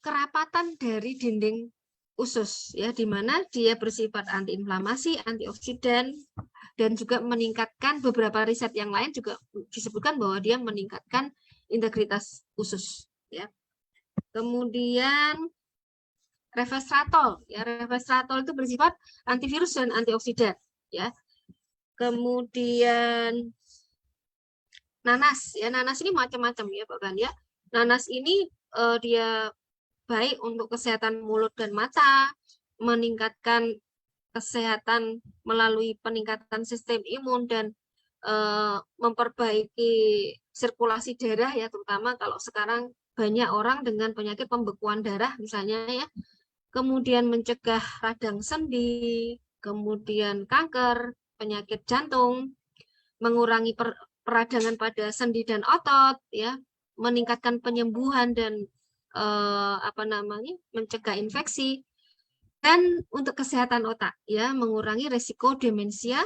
kerapatan dari dinding usus ya, di mana dia bersifat antiinflamasi, antioksidan, dan juga meningkatkan, beberapa riset yang lain juga disebutkan bahwa dia meningkatkan integritas usus ya. Kemudian resveratrol ya, resveratrol itu bersifat antivirus dan antioksidan ya. Kemudian nanas ya, nanas ini macam-macam ya bahkan ya. Nanas ini dia baik untuk kesehatan mulut dan mata, meningkatkan kesehatan melalui peningkatan sistem imun, dan memperbaiki sirkulasi darah ya, terutama kalau sekarang banyak orang dengan penyakit pembekuan darah misalnya ya, kemudian mencegah radang sendi, kemudian kanker, penyakit jantung, mengurangi peradangan pada sendi dan otot ya, meningkatkan penyembuhan dan mencegah infeksi, dan untuk kesehatan otak ya, mengurangi resiko demensia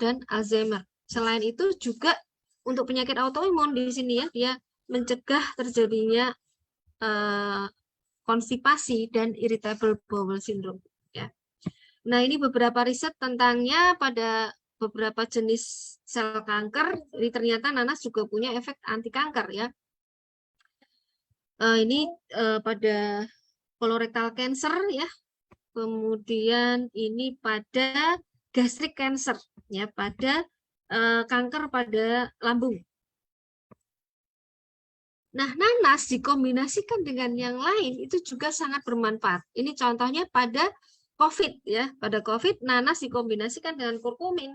dan Alzheimer. Selain itu juga untuk penyakit autoimun di sini ya, dia mencegah terjadinya konstipasi dan irritable bowel syndrome ya. Nah, ini beberapa riset tentangnya pada beberapa jenis sel kanker. Jadi ternyata nanas juga punya efek anti kanker ya. Ini pada colorectal cancer ya. Kemudian ini pada gastric cancer ya, pada kanker pada lambung. Nah, nanas dikombinasikan dengan yang lain itu juga sangat bermanfaat. Ini contohnya pada COVID ya, pada COVID nanas dikombinasikan dengan kurkumin.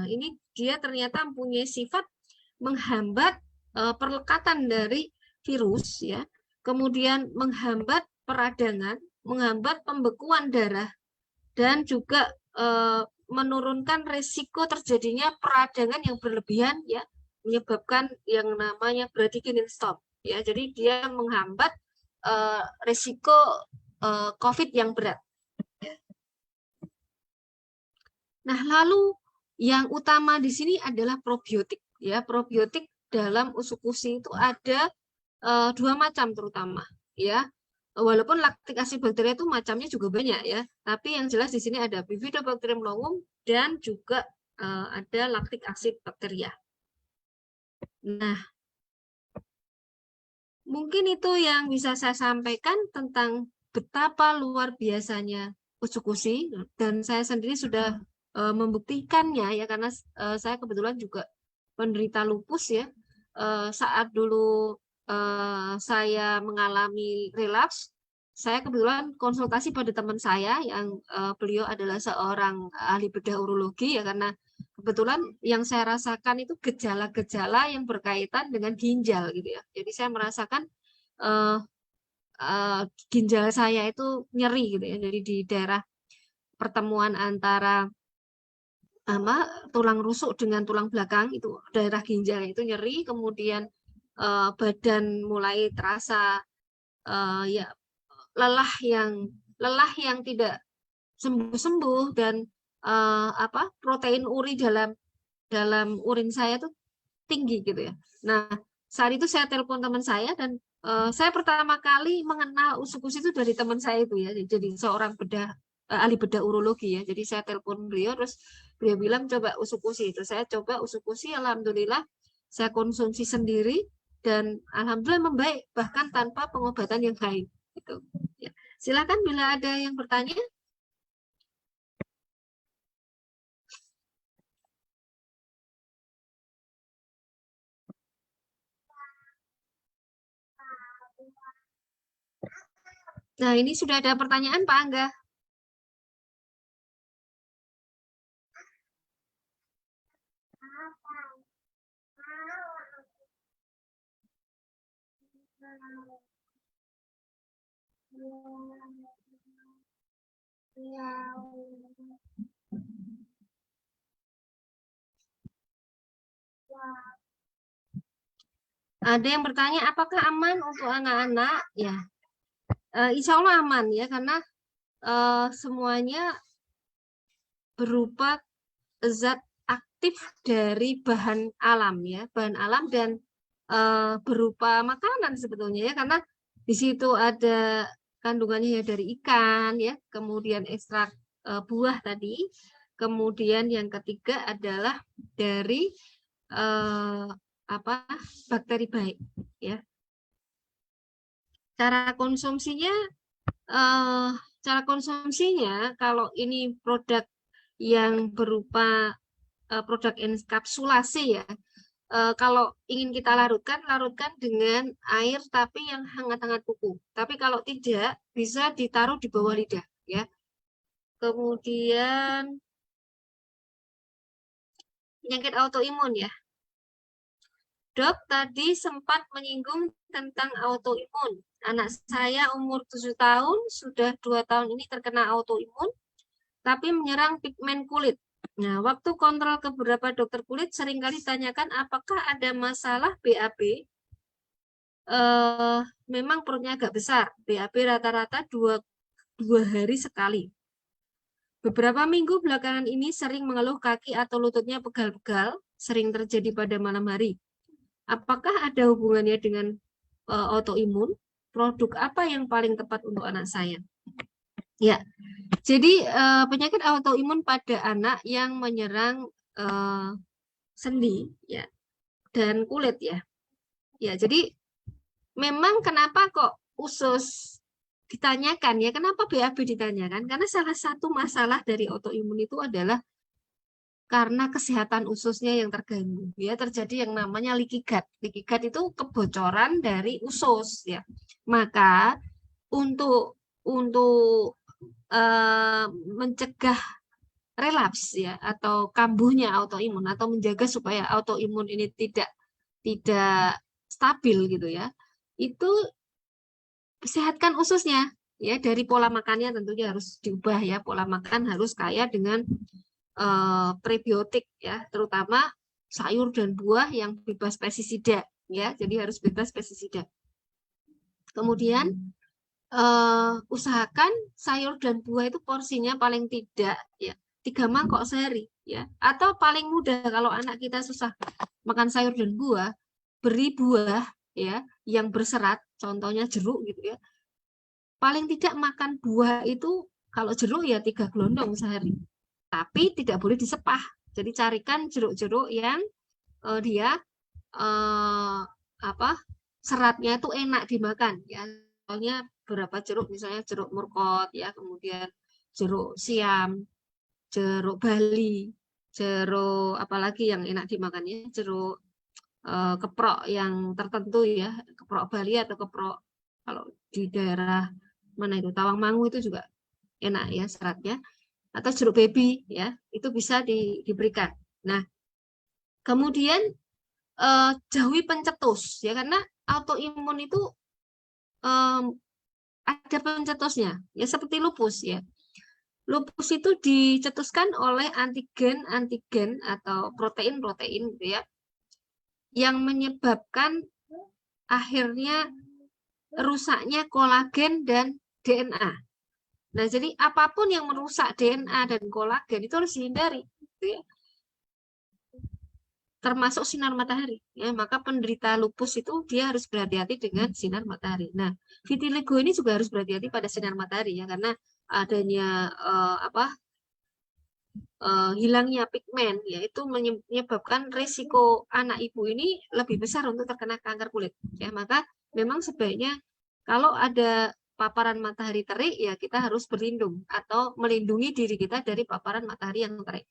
Ini dia ternyata mempunyai sifat menghambat perlekatan dari virus ya, kemudian menghambat peradangan, menghambat pembekuan darah, dan juga menurunkan resiko terjadinya peradangan yang berlebihan ya, menyebabkan yang namanya bradykinin storm ya. Jadi dia menghambat resiko COVID yang berat. Nah, lalu yang utama di sini adalah probiotik ya. Probiotik dalam usukusi itu ada dua macam terutama ya. Walaupun laktik asid bakteria itu macamnya juga banyak ya, tapi yang jelas di sini ada Bifidobacterium longum dan juga ada laktik asid bakteria. Nah, mungkin itu yang bisa saya sampaikan tentang betapa luar biasanya usukusi, dan saya sendiri sudah membuktikannya ya, karena saya kebetulan juga penderita lupus ya. Saat dulu saya mengalami relapse, saya kebetulan konsultasi pada teman saya yang beliau adalah seorang ahli bedah urologi ya, karena kebetulan yang saya rasakan itu gejala-gejala yang berkaitan dengan ginjal gitu ya. Jadi saya merasakan ginjal saya itu nyeri gitu ya. Jadi di daerah pertemuan antara tulang rusuk dengan tulang belakang itu daerah ginjal itu nyeri, kemudian badan mulai terasa ya lelah yang tidak sembuh-sembuh, dan protein uri dalam urin saya tuh tinggi gitu ya. Nah, saat itu saya telepon teman saya, dan saya pertama kali mengenal usukusi itu dari teman saya itu ya. Jadi seorang ahli bedah urologi ya. Jadi saya telepon beliau, terus beliau bilang coba usukusi itu. Saya coba usukusi, alhamdulillah saya konsumsi sendiri dan alhamdulillah membaik bahkan tanpa pengobatan yang lain gitu. Ya. Silakan bila ada yang bertanya. Nah, ini sudah ada pertanyaan Pak Angga. Ada yang bertanya apakah aman untuk anak-anak? Ya, insya Allah aman ya, karena semuanya berupa zat aktif dari bahan alam ya, bahan alam, dan berupa makanan sebetulnya ya, karena di situ ada kandungannya ya dari ikan ya, kemudian ekstrak buah tadi, kemudian yang ketiga adalah dari bakteri baik ya. Cara konsumsinya kalau ini produk yang berupa produk enkapsulasi ya, kalau ingin kita larutkan dengan air tapi yang hangat-hangat kuku. Tapi kalau tidak, bisa ditaruh di bawah lidah ya. Kemudian penyakit autoimun ya. Dok, tadi sempat menyinggung tentang autoimun. Anak saya umur 7 tahun, sudah 2 tahun ini terkena autoimun, tapi menyerang pigmen kulit. Nah, waktu kontrol ke beberapa dokter kulit, seringkali tanyakan apakah ada masalah BAB. Memang perutnya agak besar, BAB rata-rata 2 hari sekali. Beberapa minggu belakangan ini sering mengeluh kaki atau lututnya pegal-pegal, sering terjadi pada malam hari. Apakah ada hubungannya dengan autoimun? Produk apa yang paling tepat untuk anak saya? Ya, jadi penyakit autoimun pada anak yang menyerang sendi ya dan kulit ya. Ya, jadi memang kenapa kok usus ditanyakan ya? Kenapa BAB ditanyakan? Karena salah satu masalah dari autoimun itu adalah karena kesehatan ususnya yang terganggu ya, terjadi yang namanya leaky gut. Leaky gut itu kebocoran dari usus ya. Maka untuk mencegah relaps ya atau kambuhnya autoimun atau menjaga supaya autoimun ini tidak stabil gitu ya, itu sehatkan ususnya ya. Dari pola makannya tentunya harus diubah ya, pola makan harus kaya dengan prebiotik ya, terutama sayur dan buah yang bebas pestisida ya, jadi harus bebas pestisida. Kemudian usahakan sayur dan buah itu porsinya paling tidak ya 3 mangkok sehari ya, atau paling mudah kalau anak kita susah makan sayur dan buah, beri buah ya yang berserat, contohnya jeruk gitu ya. Paling tidak makan buah itu kalau jeruk ya 3 gelondong sehari. Tapi tidak boleh disepah. Jadi carikan jeruk-jeruk yang dia seratnya itu enak dimakan ya. Soalnya beberapa jeruk, misalnya jeruk murkot ya, kemudian jeruk siam, jeruk bali, jeruk apalagi yang enak dimakan ya, jeruk keprok yang tertentu ya, keprok bali atau keprok kalau di daerah mana itu Tawangmangu itu juga enak ya seratnya, atau jeruk baby ya, itu bisa diberikan. Nah, kemudian jauhi pencetus ya, karena autoimun itu ada pencetusnya ya, seperti lupus ya. Lupus itu dicetuskan oleh antigen atau protein-protein gitu ya, yang menyebabkan akhirnya rusaknya kolagen dan DNA. Nah, jadi apapun yang merusak DNA dan kolagen itu harus dihindari gitu ya, termasuk sinar matahari ya. Maka penderita lupus itu dia harus berhati-hati dengan sinar matahari. Nah, vitiligo ini juga harus berhati-hati pada sinar matahari ya, karena adanya hilangnya pigmen yaitu menyebabkan risiko anak ibu ini lebih besar untuk terkena kanker kulit ya. Maka memang sebaiknya kalau ada paparan matahari terik ya kita harus berlindung atau melindungi diri kita dari paparan matahari yang terik.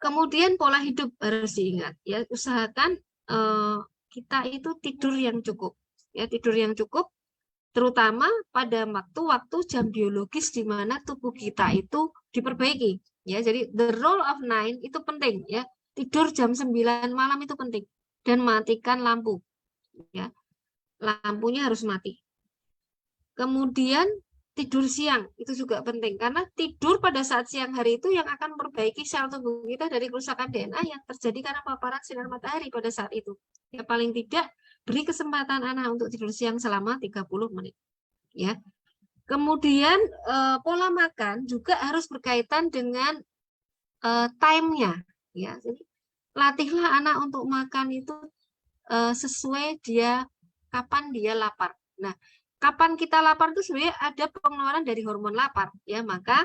Kemudian pola hidup harus diingat ya, usahakan kita itu tidur yang cukup ya, tidur yang cukup terutama pada waktu-waktu jam biologis di mana tubuh kita itu diperbaiki ya. Jadi the role of 9 itu penting ya, tidur jam 9 malam itu penting, dan matikan lampu ya, lampunya harus mati. Kemudian tidur siang itu juga penting, karena tidur pada saat siang hari itu yang akan memperbaiki sel tubuh kita dari kerusakan DNA yang terjadi karena paparan sinar matahari pada saat itu. Ya, paling tidak beri kesempatan anak untuk tidur siang selama 30 menit. Ya. Kemudian pola makan juga harus berkaitan dengan time-nya. Ya. Jadi latihlah anak untuk makan itu sesuai kapan dia lapar. Nah, kapan kita lapar itu sebenarnya ada pengeluaran dari hormon lapar ya, maka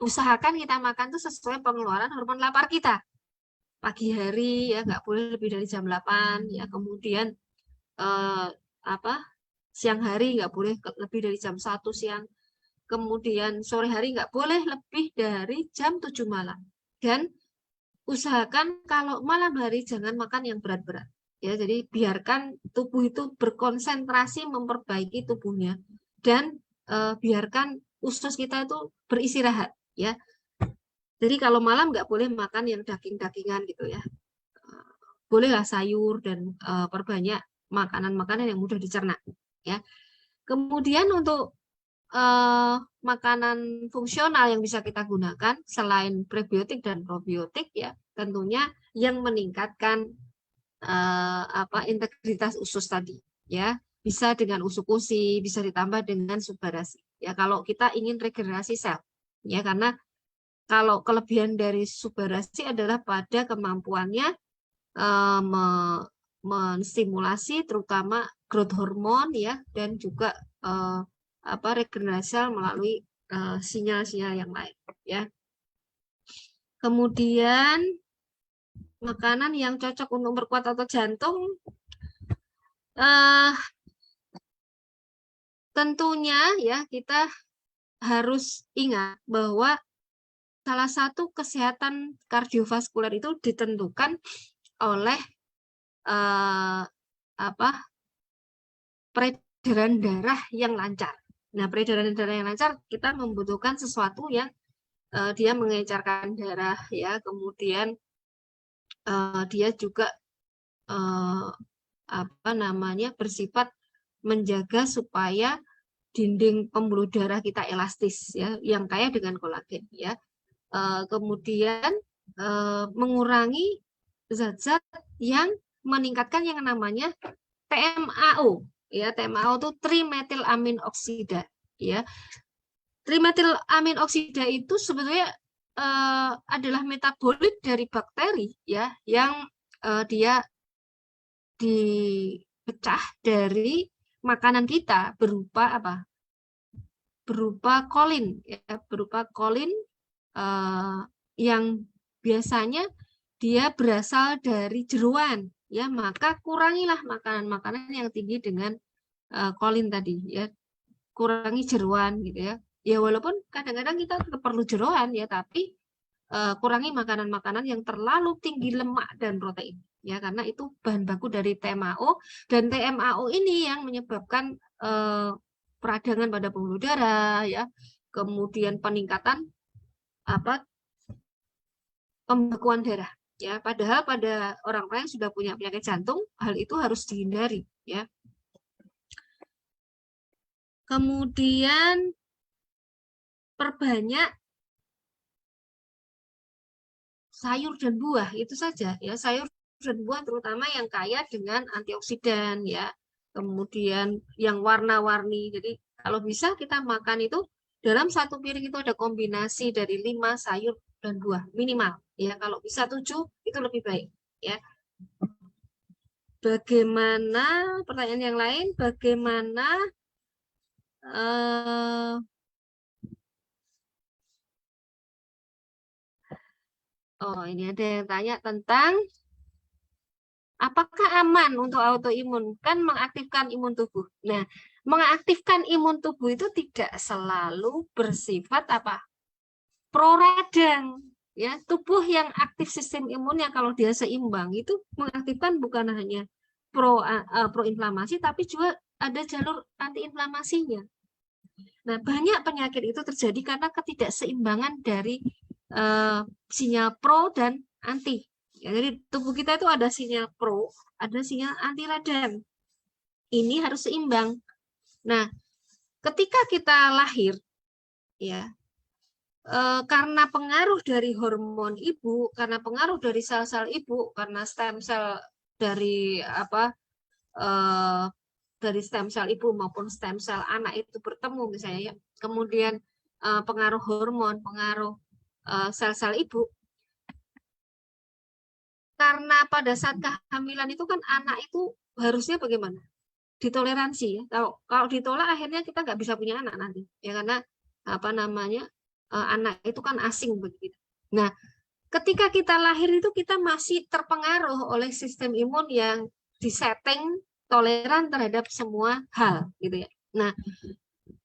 usahakan kita makan itu sesuai pengeluaran hormon lapar kita. Pagi hari ya nggak boleh lebih dari jam 8 ya, kemudian siang hari nggak boleh lebih dari jam 1 siang, kemudian sore hari nggak boleh lebih dari jam 7 malam, dan usahakan kalau malam hari jangan makan yang berat-berat. Ya, jadi biarkan tubuh itu berkonsentrasi memperbaiki tubuhnya, dan biarkan usus kita itu beristirahat ya. Jadi kalau malam nggak boleh makan yang daging-dagingan gitu ya. Bolehlah sayur dan perbanyak makanan-makanan yang mudah dicerna ya. Kemudian untuk makanan fungsional yang bisa kita gunakan selain prebiotik dan probiotik ya, tentunya yang meningkatkan integritas usus tadi ya. Bisa dengan usukusi, bisa ditambah dengan subarasi. Ya, kalau kita ingin regenerasi sel. Ya, karena kalau kelebihan dari subarasi adalah pada kemampuannya menstimulasi terutama growth hormone ya, dan juga regenerasi sel melalui sinyal-sinyal yang lain ya. Kemudian makanan yang cocok untuk memperkuat otot jantung, tentunya ya kita harus ingat bahwa salah satu kesehatan kardiovaskuler itu ditentukan oleh peredaran darah yang lancar. Nah, peredaran darah yang lancar kita membutuhkan sesuatu yang dia mengencarkan darah ya, kemudian dia juga bersifat menjaga supaya dinding pembuluh darah kita elastis ya, yang kaya dengan kolagen ya. Kemudian mengurangi zat-zat yang meningkatkan yang namanya TMAO ya. TMAO itu trimetilamin oksida ya. Trimetilamin oksida itu sebetulnya adalah metabolit dari bakteri ya, yang dia dipecah dari makanan kita berupa apa? Berupa kolin ya, berupa kolin yang biasanya dia berasal dari jeruan ya, maka kurangilah makanan-makanan yang tinggi dengan kolin tadi ya, kurangi jeruan gitu ya. Ya walaupun kadang-kadang kita tetap perlu jeruan ya, tapi kurangi makanan-makanan yang terlalu tinggi lemak dan protein ya, karena itu bahan baku dari TMAO, dan TMAO ini yang menyebabkan peradangan pada pembuluh darah ya, kemudian peningkatan pembekuan darah ya. Padahal pada orang-orang yang sudah punya penyakit jantung, hal itu harus dihindari ya. Kemudian perbanyak sayur dan buah, itu saja ya. Sayur dan buah terutama yang kaya dengan antioksidan ya. Kemudian yang warna-warni. Jadi kalau bisa kita makan itu dalam satu piring itu ada kombinasi dari 5 sayur dan buah minimal ya. Kalau bisa 7 itu lebih baik ya. Bagaimana pertanyaan yang lain? Bagaimana ini ada yang tanya tentang apakah aman untuk autoimun? Kan mengaktifkan imun tubuh. Nah, mengaktifkan imun tubuh itu tidak selalu bersifat pro radang. Ya, tubuh yang aktif sistem imunnya kalau dia seimbang itu mengaktifkan bukan hanya proinflamasi, tapi juga ada jalur antiinflamasinya. Nah, banyak penyakit itu terjadi karena ketidakseimbangan dari sinyal pro dan anti. Ya, jadi tubuh kita itu ada sinyal pro, ada sinyal anti radang. Ini harus seimbang. Nah, ketika kita lahir, ya, karena pengaruh dari hormon ibu, karena pengaruh dari sel-sel ibu, karena stem sel dari dari stem sel ibu maupun stem sel anak itu bertemu misalnya ya, kemudian pengaruh hormon, pengaruh sel-sel ibu, karena pada saat kehamilan itu kan anak itu harusnya bagaimana? Ditoleransi ya. Kalau ditolak akhirnya kita nggak bisa punya anak nanti ya, karena anak itu kan asing begitu. Nah, ketika kita lahir itu kita masih terpengaruh oleh sistem imun yang disetting toleran terhadap semua hal gitu ya. Nah,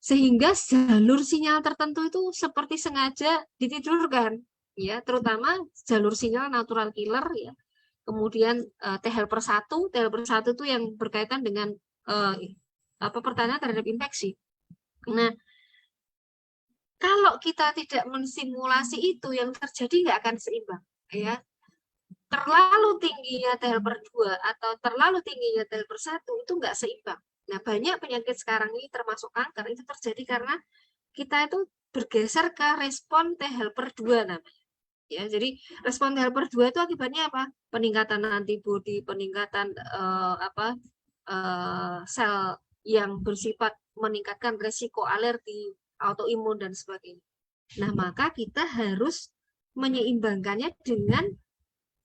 sehingga jalur sinyal tertentu itu seperti sengaja ditidurkan ya, terutama jalur sinyal natural killer ya. Kemudian T helper 1 itu yang berkaitan dengan pertahanan terhadap infeksi. Nah, Kalau kita tidak mensimulasi itu, yang terjadi nggak akan seimbang, ya. Terlalu tingginya THL/2 atau terlalu tingginya THL/1 itu nggak seimbang. Nah, banyak penyakit sekarang ini termasuk kanker itu terjadi karena kita itu bergeser ke respon THL/2 namanya. Ya, jadi respon THL/2 itu akibatnya apa? Peningkatan antibodi, peningkatan sel yang bersifat meningkatkan resiko alergi, autoimun dan sebagainya. Nah, maka kita harus menyeimbangkannya dengan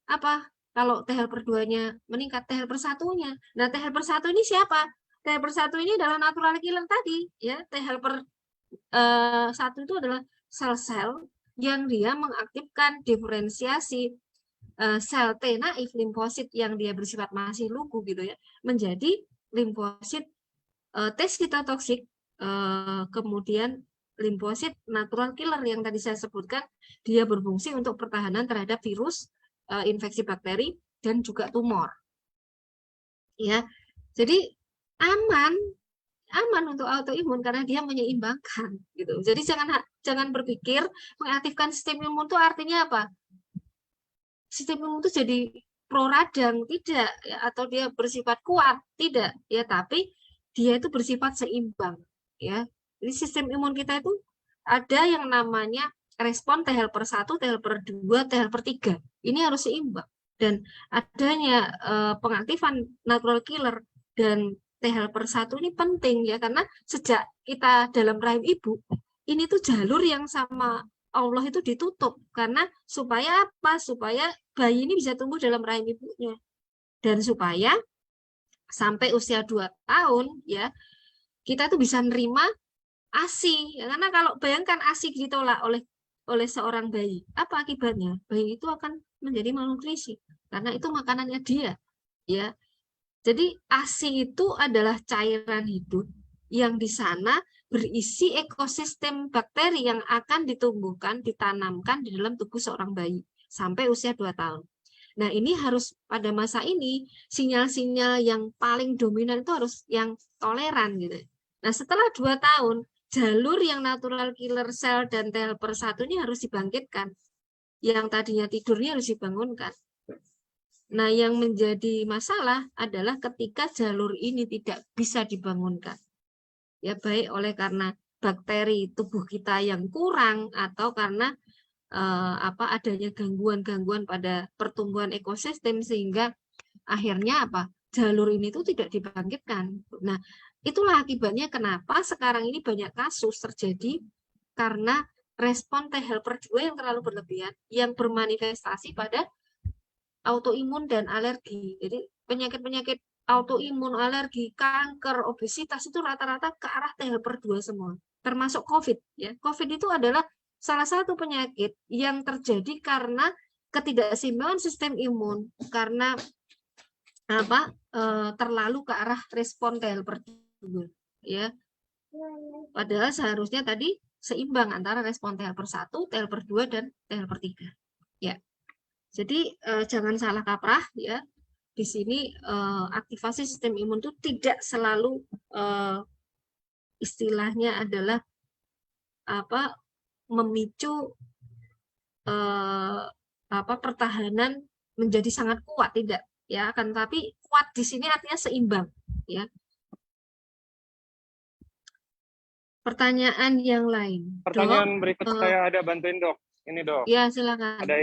apa? Kalau THL/2-nya meningkat, THL/1-nya. Nah, THL/1 ini siapa? THL/1 ini adalah natural killer tadi, ya. THL/1 itu adalah sel-sel yang dia mengaktifkan diferensiasi sel T naif limfosit yang dia bersifat masih lugu gitu ya, menjadi limfosit T sitotoksik, kemudian limfosit natural killer yang tadi saya sebutkan, dia berfungsi untuk pertahanan terhadap virus, infeksi bakteri, dan juga tumor. Ya, jadi aman untuk autoimun karena dia menyeimbangkan gitu. Jadi jangan berpikir mengaktifkan sistem imun itu artinya apa? Sistem imun itu jadi pro radang, tidak ya, atau dia bersifat kuat, tidak ya, tapi dia itu bersifat seimbang ya. Jadi sistem imun kita itu ada yang namanya respon THL/1, THL/2, THL/3. Ini harus seimbang, dan adanya pengaktifan natural killer dan THL/1 ini penting ya, karena sejak kita dalam rahim ibu ini tuh jalur yang sama Allah itu ditutup, karena supaya apa? Supaya bayi ini bisa tumbuh dalam rahim ibunya, dan supaya sampai usia 2 tahun ya kita tuh bisa nerima ASI. Karena kalau bayangkan ASI ditolak oleh seorang bayi, apa akibatnya? Bayi itu akan menjadi malnutrisi karena itu makanannya dia ya. Jadi ASI itu adalah cairan hidup yang di sana berisi ekosistem bakteri yang akan ditumbuhkan, ditanamkan di dalam tubuh seorang bayi sampai usia 2 tahun. Nah, ini harus pada masa ini sinyal-sinyal yang paling dominan itu harus yang toleran gitu. Nah, setelah 2 tahun, jalur yang natural killer cell dan THL/1 ini harus dibangkitkan. Yang tadinya tidurnya harus dibangunkan. Nah, yang menjadi masalah adalah ketika jalur ini tidak bisa dibangunkan. Ya, baik oleh karena bakteri tubuh kita yang kurang atau karena adanya gangguan-gangguan pada pertumbuhan ekosistem sehingga akhirnya jalur ini tuh tidak dibangkitkan. Nah, itulah akibatnya kenapa sekarang ini banyak kasus terjadi karena respon THL/2 yang terlalu berlebihan yang bermanifestasi pada autoimun dan alergi. Jadi penyakit-penyakit autoimun, alergi, kanker, obesitas itu rata-rata ke arah THL/2 semua. Termasuk COVID ya. COVID itu adalah salah satu penyakit yang terjadi karena ketidakseimbangan sistem imun, karena terlalu ke arah respon THL/2 ya. Padahal seharusnya tadi seimbang antara respon THL/1, THL/2 dan THL/3 ya. Jadi jangan salah kaprah ya. Di sini aktivasi sistem imun itu tidak selalu istilahnya adalah memicu pertahanan menjadi sangat kuat, tidak ya, akan tapi kuat di sini artinya seimbang ya. Pertanyaan yang lain. Pertanyaan berikut saya ada, bantuin dok. Ini dok. Ya, silakan. Ada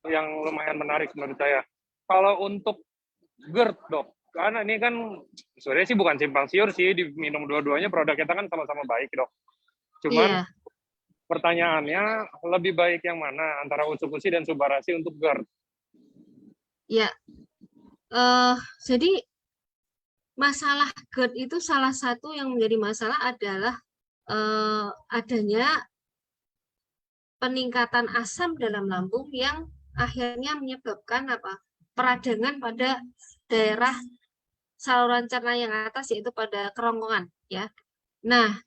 yang lumayan menarik menurut saya. Kalau untuk GERD dok, karena ini kan sebenarnya sih bukan simpang siur sih, diminum dua-duanya produk kita kan sama-sama baik dok. Cuman pertanyaannya lebih baik yang mana antara Utsukushi dan Subarashi untuk GERD? Ya, jadi masalah GERD itu salah satu yang menjadi masalah adalah adanya peningkatan asam dalam lambung yang akhirnya menyebabkan peradangan pada daerah saluran cerna yang atas, yaitu pada kerongkongan ya. Nah,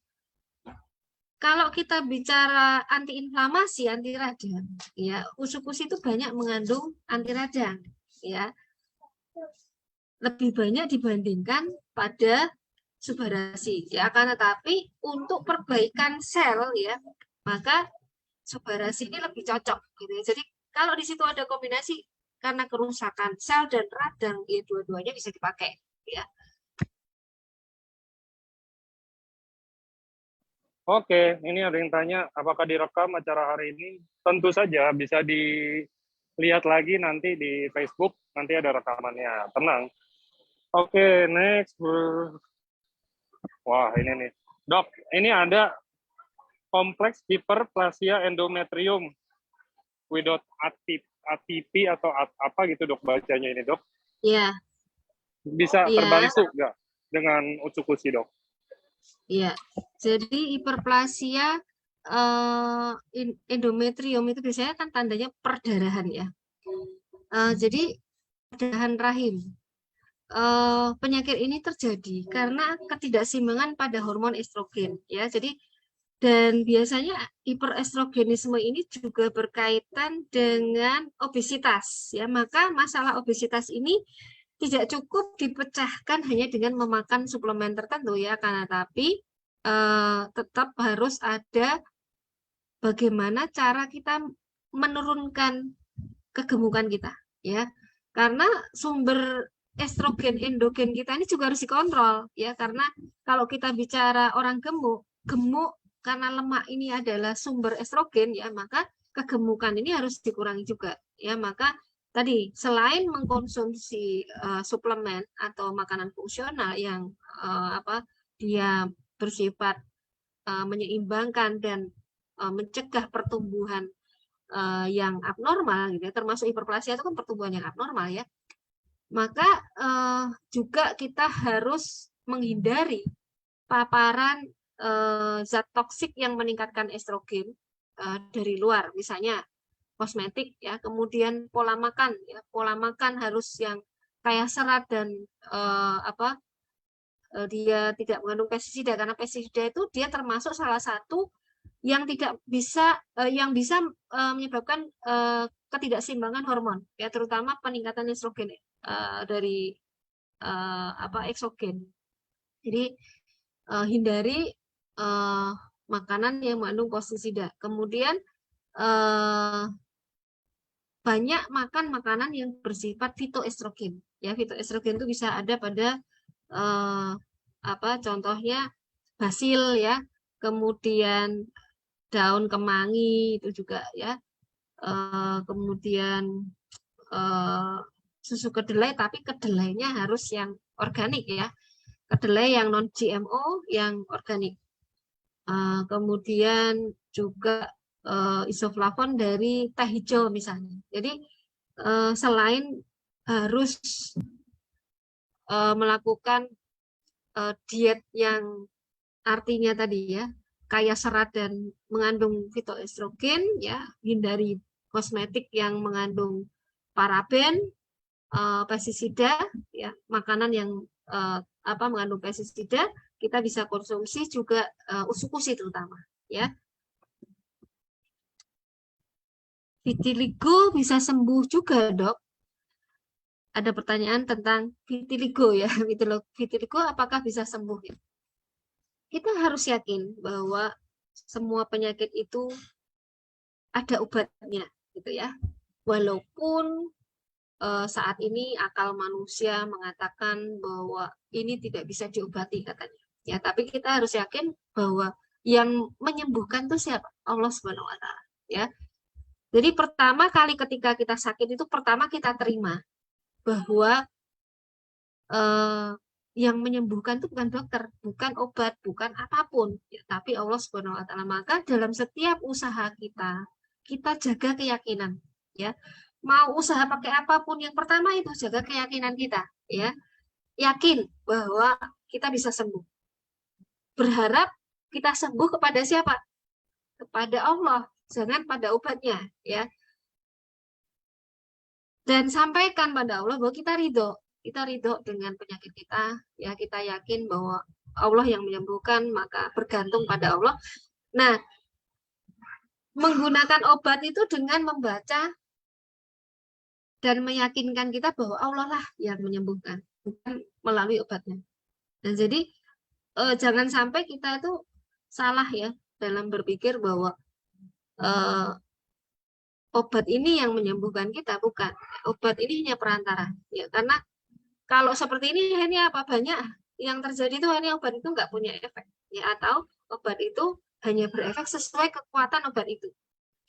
kalau kita bicara antiinflamasi, anti radang ya, Utsukushi itu banyak mengandung anti radang ya, lebih banyak dibandingkan pada Subarashi ya. Akan tetapi untuk perbaikan sel ya, maka subarasi ini lebih cocok gitu ya. Jadi kalau di situ ada kombinasi karena kerusakan sel dan radang, ya dua-duanya bisa dipakai ya. Oke, ini ada yang tanya, apakah direkam acara hari ini? Tentu saja, bisa dilihat lagi nanti di Facebook, nanti ada rekamannya. Tenang. Oke, next. Wah, ini nih. Dok, ini ada kompleks hiperplasia endometrium without ATP atau apa gitu dok bacanya ini dok. Ya, Bisa ya, terbantu nggak dengan usukusi dok? ya. Jadi hiperplasia endometrium itu biasanya kan tandanya perdarahan ya. Jadi perdarahan rahim. Penyakit ini terjadi karena ketidakseimbangan pada hormon estrogen ya. Jadi dan biasanya hiperestrogenisme ini juga berkaitan dengan obesitas ya. Maka masalah obesitas ini tidak cukup dipecahkan hanya dengan memakan suplemen tertentu ya, karena tapi tetap harus ada bagaimana cara kita menurunkan kegemukan kita ya. Karena sumber estrogen endogen kita ini juga harus dikontrol ya, karena kalau kita bicara orang gemuk karena lemak ini adalah sumber estrogen ya, maka kegemukan ini harus dikurangi juga ya. Maka tadi selain mengkonsumsi suplemen atau makanan fungsional yang dia bersifat menyeimbangkan dan mencegah pertumbuhan yang abnormal gitu ya, termasuk hiperplasia itu kan pertumbuhan yang abnormal ya, maka juga kita harus menghindari paparan zat toksik yang meningkatkan estrogen dari luar, misalnya kosmetik ya, kemudian pola makan ya, pola makan harus yang kaya serat dan dia tidak mengandung pestisida, karena pestisida itu dia termasuk salah satu yang tidak bisa yang bisa menyebabkan ketidakseimbangan hormon ya, terutama peningkatan estrogen dari eksogen. Jadi hindari makanan yang mengandung pestisida. Kemudian banyak makan makanan yang bersifat fitoestrogen. Ya, fitoestrogen itu bisa ada pada contohnya basil ya, kemudian daun kemangi itu juga ya, kemudian susu kedelai, tapi kedelainya harus yang organik ya, kedelai yang non GMO yang organik. Kemudian juga isoflavon dari teh hijau misalnya. Jadi selain harus melakukan diet yang artinya tadi ya kaya serat dan mengandung fitoestrogen ya, hindari kosmetik yang mengandung paraben, pestisida ya, makanan yang mengandung pestisida, kita bisa konsumsi juga usukusi terutama ya. Vitiligo bisa sembuh juga dok. Ada pertanyaan tentang vitiligo ya. Vitiligo apakah bisa sembuh ya? Kita harus yakin bahwa semua penyakit itu ada obatnya gitu ya. Walaupun saat ini akal manusia mengatakan bahwa ini tidak bisa diobati katanya. Ya, tapi kita harus yakin bahwa yang menyembuhkan itu siapa? Allah Subhanahu wa taala, ya. Jadi pertama kali ketika kita sakit itu pertama kita terima bahwa yang menyembuhkan itu bukan dokter, bukan obat, bukan apapun, ya, tapi Allah Subhanahu wa taala. Maka dalam setiap usaha kita jaga keyakinan, ya. Mau usaha pakai apapun, yang pertama itu jaga keyakinan kita, ya. Yakin bahwa kita bisa sembuh. Berharap kita sembuh kepada siapa? Kepada Allah, jangan pada obatnya, ya. Dan sampaikan pada Allah bahwa kita ridho dengan penyakit kita, ya, kita yakin bahwa Allah yang menyembuhkan, maka bergantung pada Allah. Nah, menggunakan obat itu dengan membaca dan meyakinkan kita bahwa Allah lah yang menyembuhkan, bukan melalui obatnya. Dan jadi jangan sampai kita itu salah ya dalam berpikir bahwa eh, obat ini yang menyembuhkan kita, bukan. Obat ini hanya perantara. Ya, karena kalau seperti ini apa banyak yang terjadi itu ini obat itu nggak punya efek, ya, atau obat itu hanya berefek sesuai kekuatan obat itu,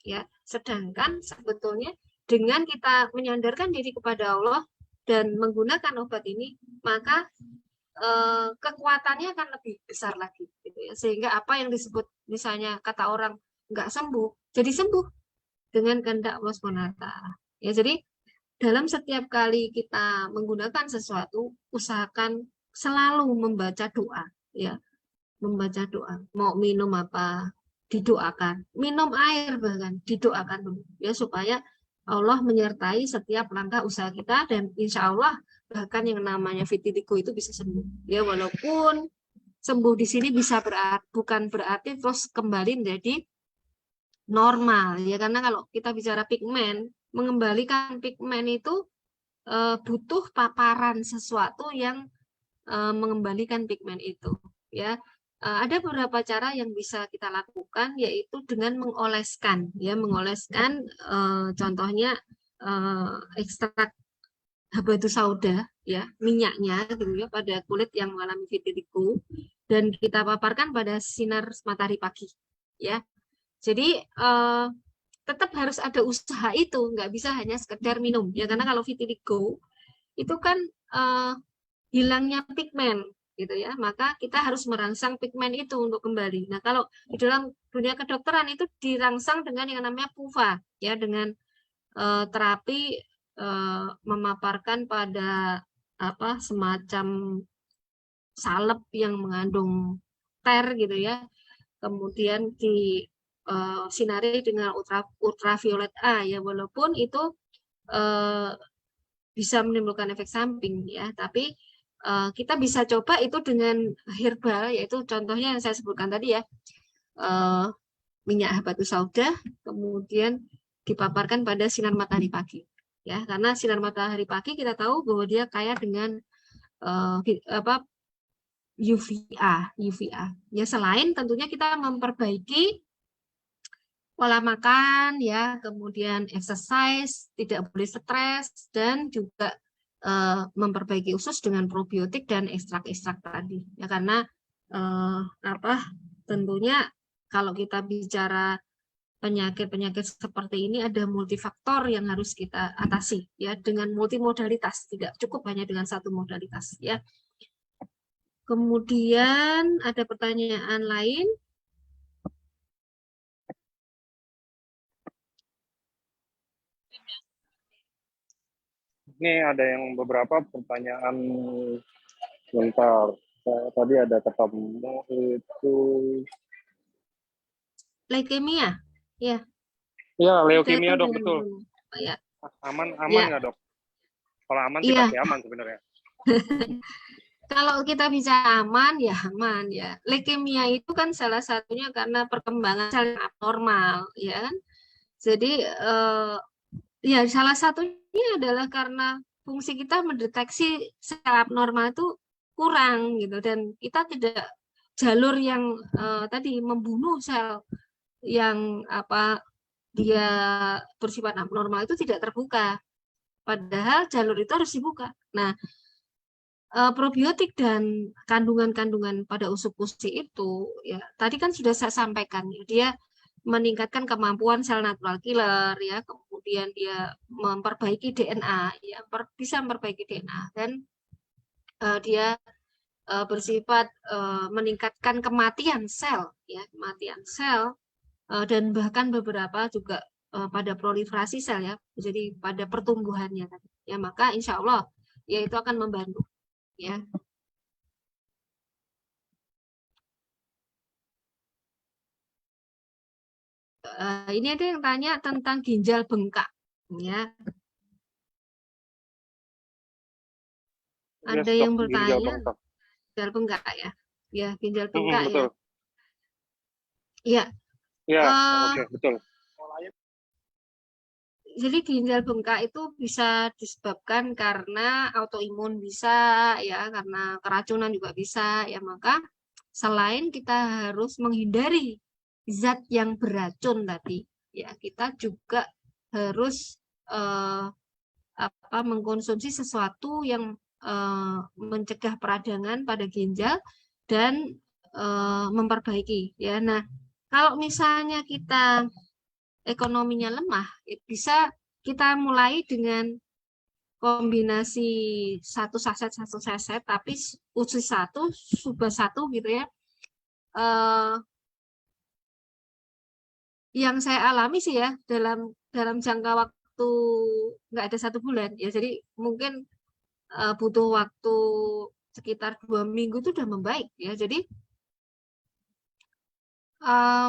ya. Sedangkan sebetulnya dengan kita menyandarkan diri kepada Allah dan menggunakan obat ini, maka kekuatannya akan lebih besar lagi, gitu ya. Sehingga apa yang disebut misalnya kata orang nggak sembuh, jadi sembuh dengan kehendak Allah SWT. Ya, jadi dalam setiap kali kita menggunakan sesuatu, usahakan selalu membaca doa, ya, membaca doa. Mau minum apa, didoakan. Minum air bahkan didoakan dulu, ya, supaya Allah menyertai setiap langkah usaha kita, dan insya Allah bahkan yang namanya vitiligo itu bisa sembuh. Ya, walaupun sembuh di sini bisa bukan berarti terus kembali menjadi normal, ya, karena kalau kita bicara pigmen, mengembalikan pigmen itu butuh paparan sesuatu yang mengembalikan pigmen itu, ya. Ada beberapa cara yang bisa kita lakukan, yaitu dengan mengoleskan, ya, mengoleskan, contohnya ekstrak habatus sauda, ya, minyaknya gitu ya, pada kulit yang mengalami vitiligo, dan kita paparkan pada sinar matahari pagi, ya. Jadi tetap harus ada usaha itu, nggak bisa hanya sekedar minum, ya, karena kalau vitiligo itu kan hilangnya pigmen, gitu ya, maka kita harus merangsang pigmen itu untuk kembali. Nah, kalau di dalam dunia kedokteran itu dirangsang dengan yang namanya PUVA, ya, dengan terapi memaparkan pada semacam salep yang mengandung ter, gitu ya, kemudian di sinari dengan ultraviolet A, ya, walaupun itu bisa menimbulkan efek samping, ya, tapi kita bisa coba itu dengan herbal, yaitu contohnya yang saya sebutkan tadi, ya, minyak habatus sauda, kemudian dipaparkan pada sinar matahari pagi, ya, karena sinar matahari pagi kita tahu bahwa dia kaya dengan UVA, ya, selain tentunya kita memperbaiki pola makan, ya, kemudian exercise, tidak boleh stres, dan juga memperbaiki usus dengan probiotik dan ekstrak-ekstrak tadi, ya, karena tentunya kalau kita bicara penyakit-penyakit seperti ini ada multifaktor yang harus kita atasi, ya, dengan multimodalitas, tidak cukup hanya dengan satu modalitas, ya. Kemudian ada pertanyaan lain. Ini ada yang beberapa pertanyaan. Bentar, tadi ada ketemu itu. Leukemia, ya. Iya, leukemia, Dok, betul. Ya. Aman ya. nggak, Dok? Kalau aman sih pasti aman sebenarnya. Kalau kita bicara aman, ya aman, ya. Leukemia itu kan salah satunya karena perkembangan sel yang abnormal, ya kan. Jadi ya salah satunya adalah karena fungsi kita mendeteksi sel abnormal itu kurang, gitu, dan kita tidak jalur yang tadi membunuh sel yang dia bersifat abnormal itu tidak terbuka, padahal jalur itu harus dibuka. Nah, probiotik dan kandungan-kandungan pada usuk-usik itu, ya, tadi kan sudah saya sampaikan, ya, dia meningkatkan kemampuan sel natural killer, ya, kemudian dia memperbaiki DNA, ya, bisa memperbaiki DNA, dan dia bersifat meningkatkan kematian sel, ya, kematian sel, dan bahkan beberapa juga pada proliferasi sel, ya, jadi pada pertumbuhannya, ya, maka insya Allah ya itu akan membantu, ya. Ini ada yang tanya tentang ginjal bengkak, ya. Ada yang bertanya ginjal bengkak, ya. Ya, ginjal bengkak, betul. Ya. Ya, oke, betul. Jadi ginjal bengkak itu bisa disebabkan karena autoimun bisa, ya, karena keracunan juga bisa, ya, maka selain kita harus menghindari zat yang beracun tadi, ya kita juga harus mengkonsumsi sesuatu yang mencegah peradangan pada ginjal dan memperbaiki ya. Nah, kalau misalnya kita ekonominya lemah, bisa kita mulai dengan kombinasi satu saset, tapi usus 1, suba 1 gitu ya. Yang saya alami sih ya dalam jangka waktu nggak ada 1 bulan ya, jadi mungkin butuh waktu sekitar 2 minggu itu udah membaik ya. Jadi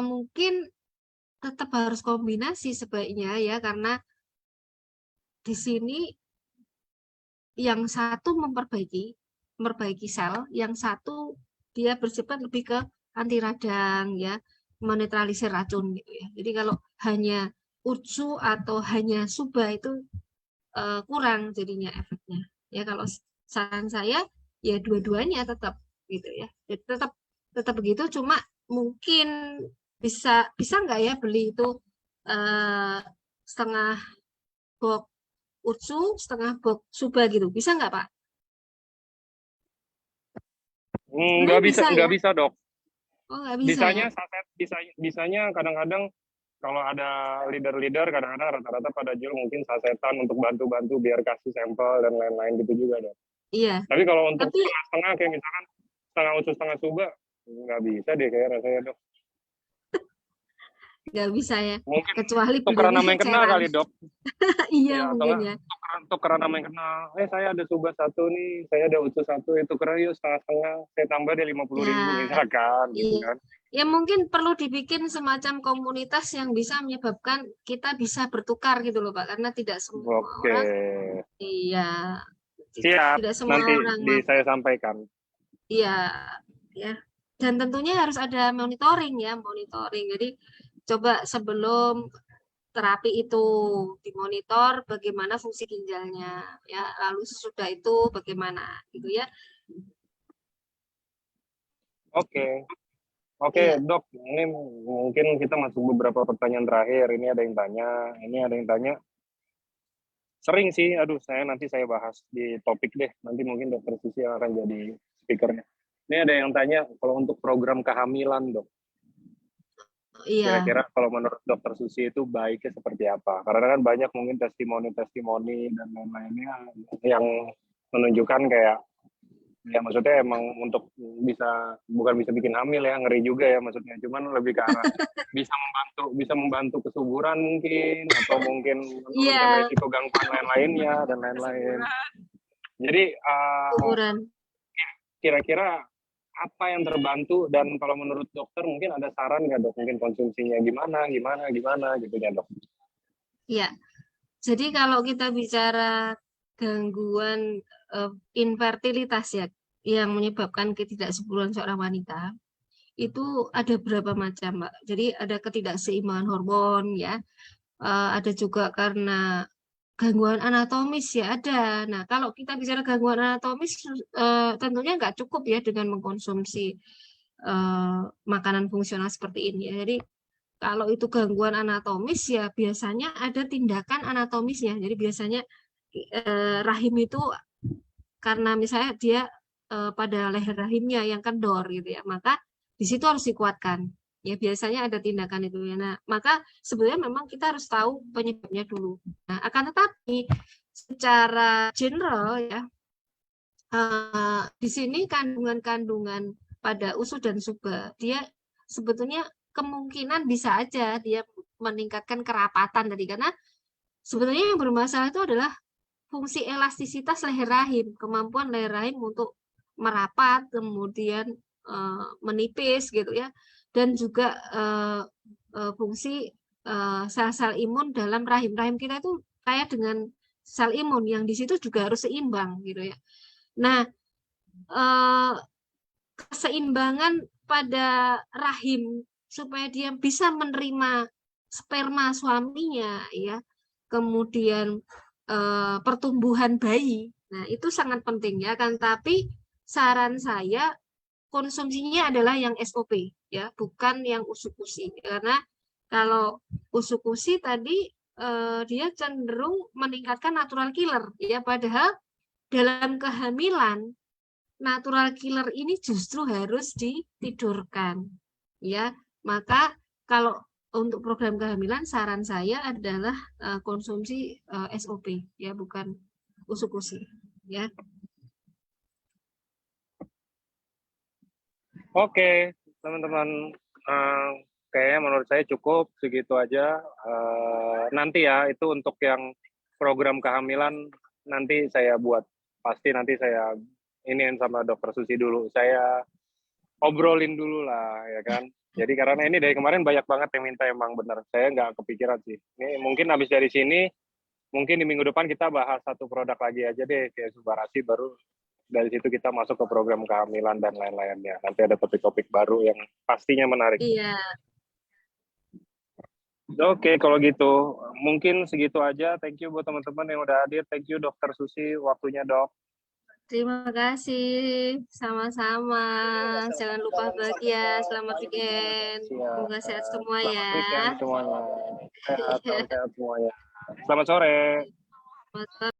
mungkin tetap harus kombinasi sebaiknya ya, karena di sini yang satu memperbaiki sel, yang satu dia bersifat lebih ke anti radang ya, menetralisir racun gitu ya. Jadi kalau hanya utsu atau hanya suba itu kurang jadinya efeknya. Ya kalau saran saya ya dua-duanya tetap gitu ya. Jadi tetap begitu, cuma mungkin bisa nggak ya beli itu setengah box utsu, setengah box suba gitu. Bisa nggak, Pak? Nggak bisa, Dok. Oh, nggak bisa ya? Bisanya kadang-kadang kalau ada leader-leader kadang-kadang rata-rata pada jual mungkin sasetan untuk bantu-bantu biar kasih sampel dan lain-lain gitu juga, Dok. Iya. Tapi kalau untuk setengah kayak misalkan setengah usus setengah suba nggak bisa deh kayak rasanya, Dok. Nggak bisa ya. Mungkin kecuali tukeran nama belinya yang kenal kali, Dok. Iya, mungkin ya. Tukeran nama yang kenal. Saya ada suba 1 nih, saya ada usus 1, tukeran yuk setengah-setengah, saya tambah deh 50.000 misalkan gitu kan. Ya mungkin perlu dibikin semacam komunitas yang bisa menyebabkan kita bisa bertukar gitu loh, Pak, karena tidak semua orang. Iya. Siap, tidak semua nanti orang saya sampaikan. Iya, ya. Dan tentunya harus ada monitoring ya, Jadi coba sebelum terapi itu dimonitor bagaimana fungsi ginjalnya ya, lalu sesudah itu bagaimana gitu ya. Oke, ya. Dok, ini mungkin kita masuk beberapa pertanyaan terakhir. Ini ada yang tanya. Sering sih, nanti saya bahas di topik deh. Nanti mungkin Dokter Susi yang akan jadi speakernya. Ini ada yang tanya kalau untuk program kehamilan, Dok. Iya. Kira-kira kalau menurut Dokter Susi itu baiknya seperti apa? Karena kan banyak mungkin testimoni dan lain-lainnya yang menunjukkan kayak ya maksudnya emang untuk bukan bisa bikin hamil ya, ngeri juga ya maksudnya, cuman lebih ke arah bisa membantu kesuburan mungkin, atau mungkin menurunkan risiko gangguan lain-lainnya dan lain-lain. Jadi kira-kira apa yang terbantu, dan kalau menurut dokter mungkin ada saran nggak, Dok? Mungkin konsumsinya gimana gitu ya, Dok? Iya. Jadi kalau kita bicara gangguan infertilitas ya yang menyebabkan ketidaksuburan seorang wanita, itu ada berapa macam, Mbak. Jadi ada ketidakseimbangan hormon ya, ada juga karena gangguan anatomis ya ada. Nah, kalau kita bicara gangguan anatomis tentunya nggak cukup ya dengan mengkonsumsi makanan fungsional seperti ini. Jadi kalau itu gangguan anatomis ya biasanya ada tindakan anatomisnya. Jadi biasanya rahim itu karena misalnya dia pada leher rahimnya yang kendor gitu ya, maka di situ harus dikuatkan. Ya biasanya ada tindakan itu ya. Nah, maka sebenarnya memang kita harus tahu penyebabnya dulu. Nah, akan tetapi secara general ya di sini kandungan-kandungan pada usus dan suba dia sebetulnya kemungkinan bisa aja dia meningkatkan kerapatan tadi, karena sebetulnya yang bermasalah itu adalah fungsi elastisitas leher rahim, kemampuan leher rahim untuk merapat kemudian menipis gitu ya, dan juga fungsi sel-sel imun dalam rahim kita itu kaya dengan sel imun yang di situ juga harus seimbang gitu ya. Nah, keseimbangan pada rahim supaya dia bisa menerima sperma suaminya ya, kemudian pertumbuhan bayi. Nah, itu sangat penting ya kan, tapi saran saya konsumsinya adalah yang SOP ya, bukan yang usuk-usik, karena Kalau usukusi tadi dia cenderung meningkatkan natural killer, ya padahal dalam kehamilan natural killer ini justru harus ditidurkan, ya. Maka kalau untuk program kehamilan saran saya adalah konsumsi SOP, ya bukan usukusi, ya. Oke, teman-teman, kayaknya menurut saya cukup segitu aja. Nanti ya, itu untuk yang program kehamilan nanti saya buat. Pasti nanti saya iniin sama dokter Susi dulu. Saya obrolin dulu lah, ya kan. Jadi karena ini dari kemarin banyak banget yang minta emang bener. Saya nggak kepikiran sih. Ini mungkin habis dari sini, mungkin di minggu depan kita bahas satu produk lagi aja deh, kayak Subarasi, baru dari situ kita masuk ke program kehamilan dan lain-lainnya. Nanti ada topik-topik baru yang pastinya menarik. Iya. Oke, kalau gitu mungkin segitu aja. Thank you buat teman-teman yang udah hadir. Thank you Dokter Susi, waktunya dok. Terima kasih, sama-sama. Jangan lupa bahagia, selamat weekend. Semoga sehat semua Selamat ya. weekend semuanya. Sehat, salam sehat semuanya. Selamat sore. Selamat